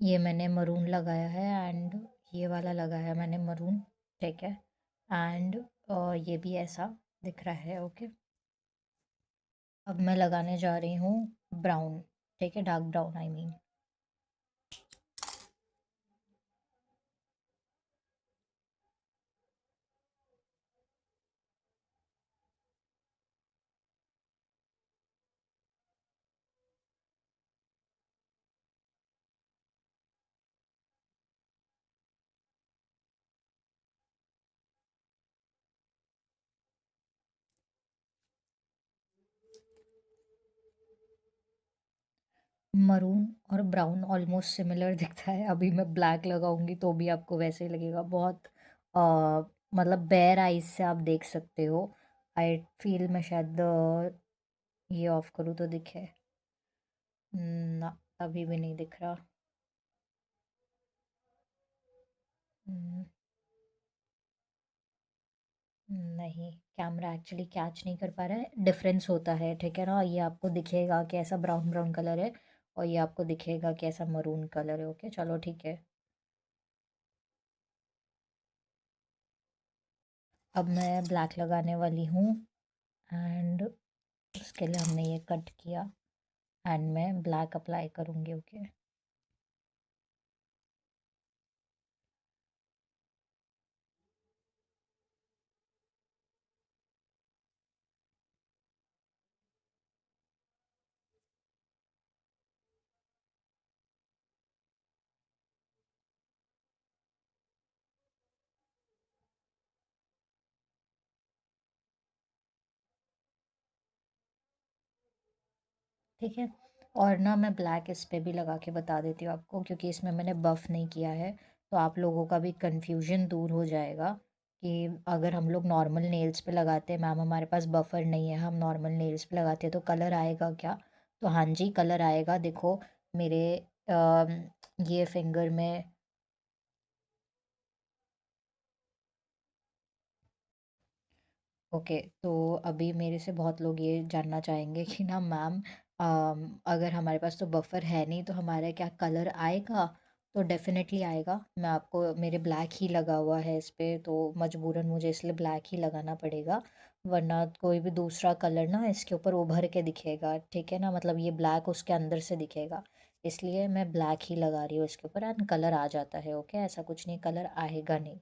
ये मैंने मरून लगाया है एंड ये वाला लगाया मैंने मरून, ठीक है। एंड ये भी ऐसा दिख रहा है, ओके। अब मैं लगाने जा रही हूँ ब्राउन। ठीक है, dark brown I mean. Maroon और ब्राउन ऑलमोस्ट सिमिलर दिखता है। अभी मैं ब्लैक लगाऊंगी तो भी आपको वैसे ही लगेगा। बहुत मतलब बेयर आइज से आप देख सकते हो। आई फील मैं शायद ये ऑफ करूँ तो दिखे। ना, अभी भी नहीं दिख रहा। हम्म, नहीं, कैमरा एक्चुअली कैच नहीं कर पा रहा है। डिफरेंस होता है, ठीक है ना। ये आपको दिखेगा कि ऐसा ब्राउन ब्राउन कलर है, और ये आपको दिखेगा कि ऐसा मरून कलर है। ओके, चलो ठीक है। अब मैं ब्लैक लगाने वाली हूँ, एंड उसके लिए हमने ये कट किया, एंड मैं ब्लैक अप्लाई करूँगी। ओके। ठीक है। और ना मैं ब्लैक इस पे भी लगा के बता देती हूँ आपको, क्योंकि इसमें मैंने बफ़ नहीं किया है, तो आप लोगों का भी कन्फ्यूजन दूर हो जाएगा कि अगर हम लोग नॉर्मल नेल्स पे लगाते हैं, मैम हमारे पास बफर नहीं है, हम नॉर्मल नेल्स पे लगाते हैं तो कलर आएगा क्या? तो हाँ जी, कलर आएगा। देखो मेरे ये फिंगर में। ओके, तो अभी मेरे से बहुत लोग ये जानना चाहेंगे कि ना मैम, अगर हमारे पास तो बफर है नहीं तो हमारा क्या कलर आएगा? तो डेफिनेटली आएगा। मैं आपको, मेरे ब्लैक ही लगा हुआ है इस पे, तो मजबूरन मुझे इसलिए ब्लैक ही लगाना पड़ेगा, वरना कोई भी दूसरा कलर ना इसके ऊपर उभर के दिखेगा। ठीक है ना, मतलब ये ब्लैक उसके अंदर से दिखेगा, इसलिए मैं ब्लैक ही लगा रही हूँ इसके ऊपर, एंड कलर आ जाता है। ओके, ऐसा कुछ नहीं, कलर आएगा नहीं।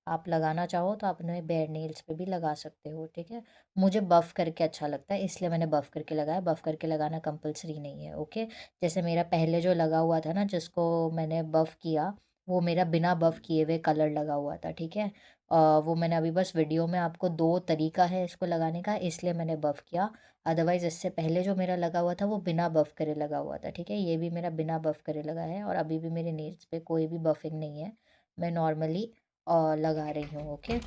आप लगाना चाहो तो अपने बेयर नेल्स पे भी लगा सकते हो। ठीक है, मुझे बफ़ करके अच्छा लगता है इसलिए मैंने बफ़ करके लगाया। बफ़ करके लगाना कंपलसरी नहीं है। ओके, जैसे मेरा पहले जो लगा हुआ था ना, जिसको मैंने बफ़ किया, वो मेरा बिना बफ़ किए हुए कलर लगा हुआ था। ठीक है, वो मैंने अभी बस वीडियो में आपको दो तरीका है इसको लगाने का, इसलिए मैंने बफ़ किया। अदरवाइज़ इससे पहले जो मेरा लगा हुआ था वो बिना बफ़ करे लगा हुआ था। ठीक है, ये भी मेरा बिना बफ़ करे लगा है, और अभी भी मेरे नेल्स पे कोई भी बफ़िंग नहीं है। मैं नॉर्मली लगा रही हूँ। ओके।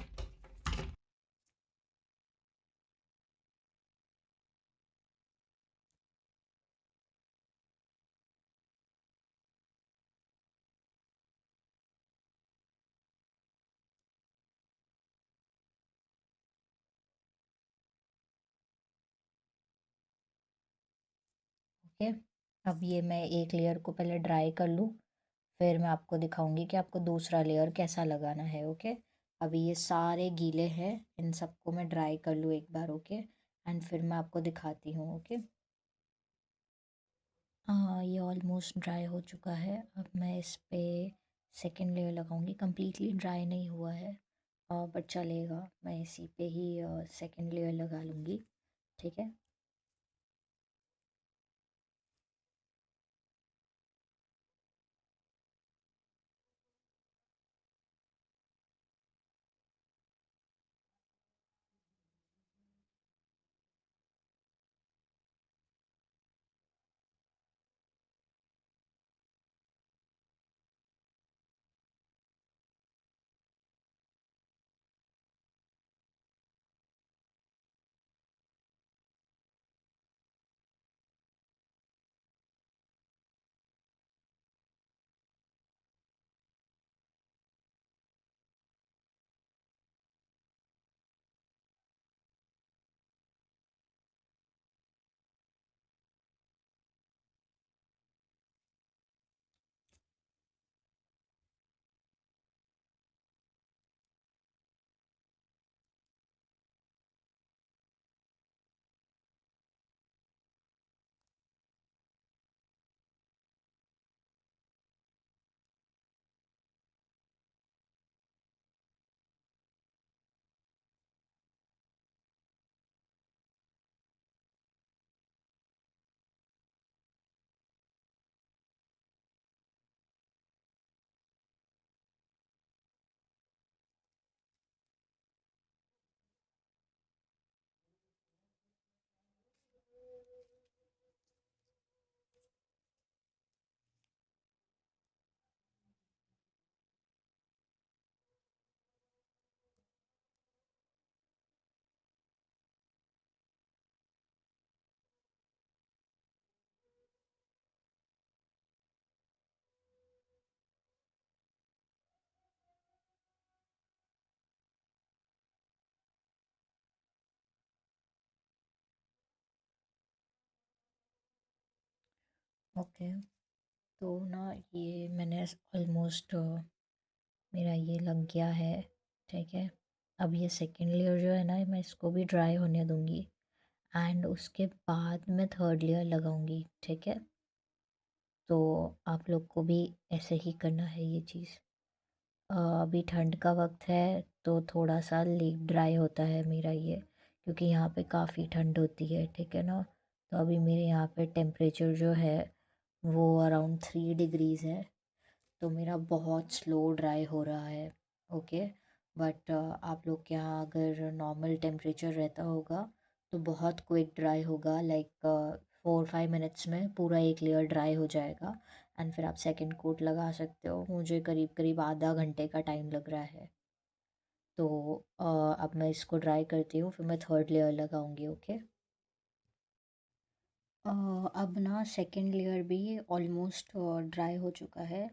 ओके, अब ये मैं एक लेयर को पहले ड्राई कर लूँ, फिर मैं आपको दिखाऊंगी कि आपको दूसरा लेयर कैसा लगाना है। ओके, अभी ये सारे गीले हैं, इन सबको मैं ड्राई कर लूँ एक बार। ओके, एंड फिर मैं आपको दिखाती हूँ। ओके। हाँ, ये ऑलमोस्ट ड्राई हो चुका है। अब मैं इस पे सेकेंड लेयर लगाऊंगी। कंप्लीटली ड्राई नहीं हुआ है, बट चलेगा, मैं इसी पे ही सेकेंड लेयर लगा लूँगी। ठीक है। ओके, तो ना ये मैंने ऑलमोस्ट मेरा ये लग गया है, ठीक है। अब ये सेकेंड लेयर जो है ना, मैं इसको भी ड्राई होने दूँगी एंड उसके बाद मैं थर्ड लेयर लगाऊँगी, ठीक है। तो आप लोग को भी ऐसे ही करना है ये चीज़। अभी ठंड का वक्त है तो थोड़ा सा लेट ड्राई होता है मेरा ये, क्योंकि यहाँ पे काफ़ी ठंड होती है, ठीक है ना। तो अभी मेरे यहाँ पे टेम्परेचर जो है वो अराउंड 3 डिग्रीज़ है, तो मेरा बहुत स्लो ड्राई हो रहा है। ओके, बट आप लोग के यहाँ अगर नॉर्मल टेम्परेचर रहता होगा तो बहुत क्विक ड्राई होगा, लाइक 4-5 मिनट्स में पूरा एक लेयर ड्राई हो जाएगा एंड फिर आप सेकंड कोट लगा सकते हो। मुझे करीब करीब आधा घंटे का टाइम लग रहा है। तो अब मैं इसको ड्राई करती हूँ, फिर मैं थर्ड लेयर लगाऊंगी। ओके, अब ना सेकंड लेयर भी ऑलमोस्ट ड्राई हो चुका है,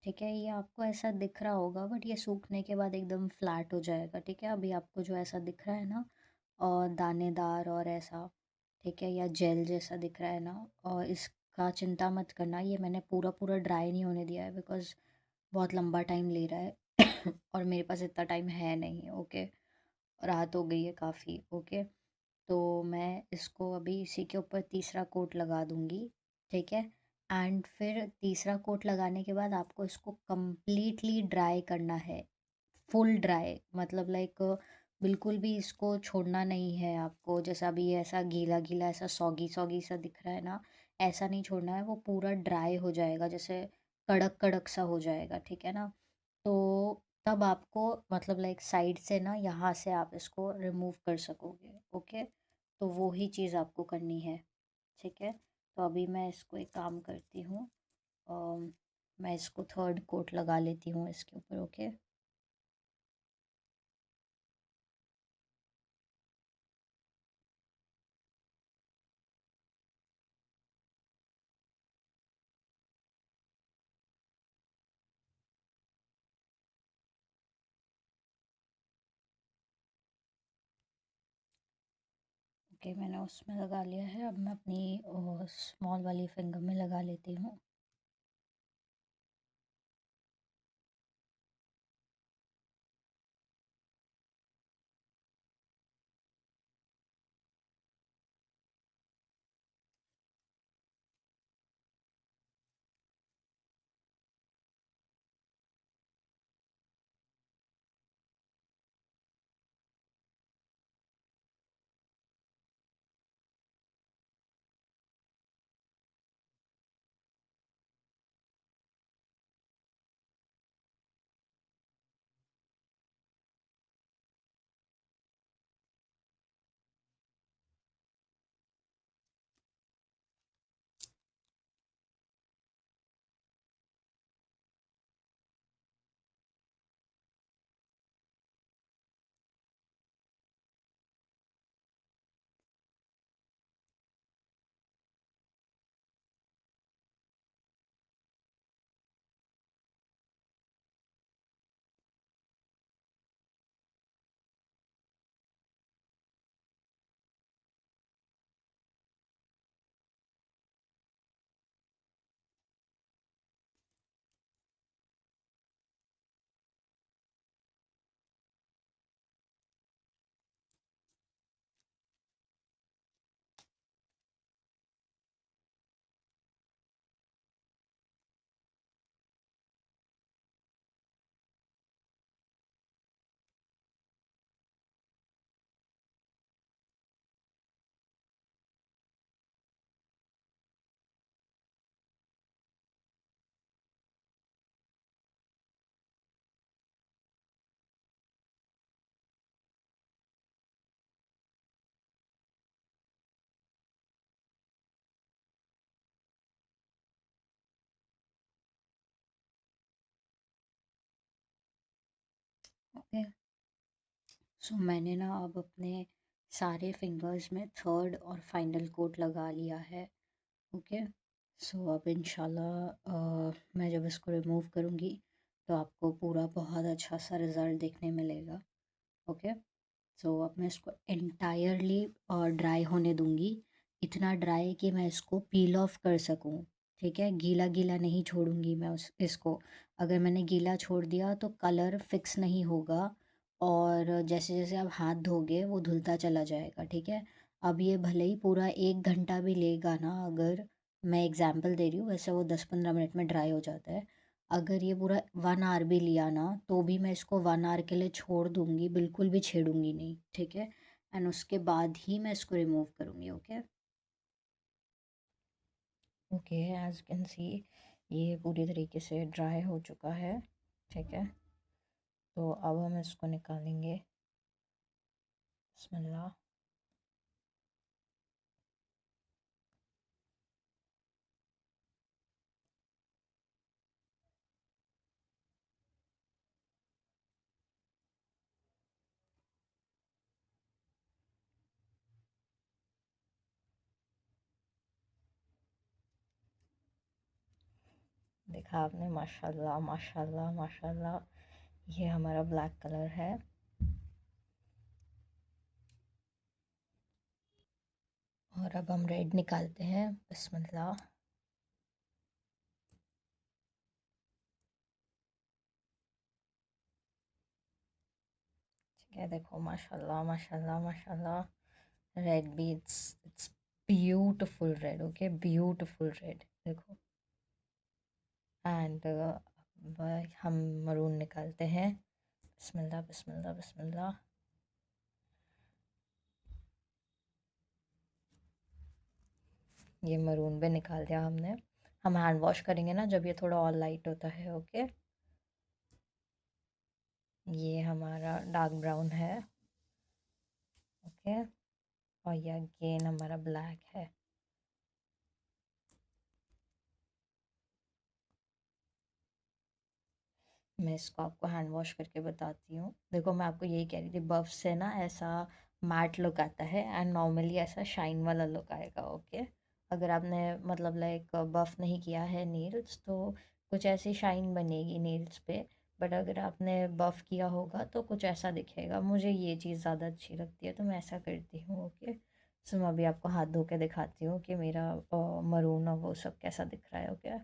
ठीक है। ये आपको ऐसा दिख रहा होगा बट ये सूखने के बाद एकदम फ्लैट हो जाएगा, ठीक है। अभी आपको जो ऐसा दिख रहा है ना, और दानेदार और ऐसा, ठीक है, या जेल जैसा दिख रहा है ना, और इसका चिंता मत करना, ये मैंने पूरा पूरा ड्राई नहीं होने दिया है बिकॉज़ बहुत लंबा टाइम ले रहा है और मेरे पास इतना टाइम है नहीं। ओके, रात हो गई है काफ़ी। ओके, तो मैं इसको अभी इसी के ऊपर तीसरा कोट लगा दूँगी, ठीक है। एंड फिर तीसरा कोट लगाने के बाद आपको इसको कंप्लीटली ड्राई करना है, फुल ड्राई, मतलब लाइक बिल्कुल भी इसको छोड़ना नहीं है आपको। जैसा अभी ये ऐसा गीला गीला ऐसा सॉगी सॉगी सा दिख रहा है ना, ऐसा नहीं छोड़ना है, वो पूरा ड्राई हो जाएगा, जैसे कड़क कड़क सा हो जाएगा, ठीक है ना। तो तब आपको मतलब लाइक साइड से ना, यहाँ से आप इसको रिमूव कर सकोगे। ओके, तो वो ही चीज़ आपको करनी है, ठीक है। तो अभी मैं इसको एक काम करती हूँ, मैं इसको थर्ड कोट लगा लेती हूँ इसके ऊपर। ओके, ओके, मैंने उसमें लगा लिया है। अब मैं अपनी स्मॉल वाली फिंगर में लगा लेती हूँ। ओके, सो मैंने ना अब अपने सारे फिंगर्स में थर्ड और फाइनल कोट लगा लिया है। ओके, सो अब इंशाल्लाह मैं जब इसको रिमूव करूँगी तो आपको पूरा बहुत अच्छा सा रिज़ल्ट देखने मिलेगा। ओके, सो अब मैं इसको एंटायरली ड्राई होने दूँगी, इतना ड्राई कि मैं इसको पील ऑफ कर सकूँ। ठीक है, गीला गीला नहीं छोड़ूंगी मैं उस इसको। अगर मैंने गीला छोड़ दिया तो कलर फिक्स नहीं होगा, और जैसे जैसे आप हाथ धोगे वो धुलता चला जाएगा। ठीक है, अब ये भले ही पूरा 1 घंटा भी लेगा ना, अगर मैं एग्जांपल दे रही हूँ, वैसे वो 10-15 मिनट में ड्राई हो जाता है। अगर ये पूरा 1 आवर भी लिया ना, तो भी मैं इसको 1 आवर के लिए छोड़ दूँगी, बिल्कुल भी छेड़ूँगी नहीं। ठीक है, एंड उसके बाद ही मैं इसको रिमूव करूँगी। Okay. Okay, as can see ये पूरी तरीके से ड्राई हो चुका है। ठीक है, तो अब हम इसको निकालेंगे। बिस्मिल्लाह। देखा आपने, माशाल्लाह माशाल्लाह माशाल्लाह। ये हमारा ब्लैक कलर है। और अब हम रेड निकालते हैं। बिस्मिल्लाह। ठीक है, देखो माशाल्लाह माशाल्लाह माशाल्लाह। रेड भी it's beautiful red. Okay, beautiful red देखो। एंड हम मरून निकालते हैं। बिस्मिल्लाह बिस्मिल्लाह बिस्मिल्लाह। ये मरून भी निकाल दिया हमने। हम हैंड वॉश करेंगे ना जब ये थोड़ा और लाइट होता है। ओके, ये हमारा डार्क ब्राउन है। ओके, और ये अगेन हमारा ब्लैक है। मैं इसको आपको हैंड वॉश करके बताती हूँ। देखो, मैं आपको यही कह रही थी, बफ से ना ऐसा मैट लुक आता है, एंड नॉर्मली ऐसा शाइन वाला लुक आएगा। ओके, अगर आपने मतलब लाइक बफ नहीं किया है नेल्स, तो कुछ ऐसी शाइन बनेगी नेल्स पे। बट अगर आपने बफ किया होगा तो कुछ ऐसा दिखेगा। मुझे ये चीज़ ज़्यादा अच्छी लगती है, तो मैं ऐसा करती हूँ। ओके, सो मैं अभी आपको हाथ धो के दिखाती हूँ कि मेरा मरून और वो सब कैसा दिख रहा है। ओके,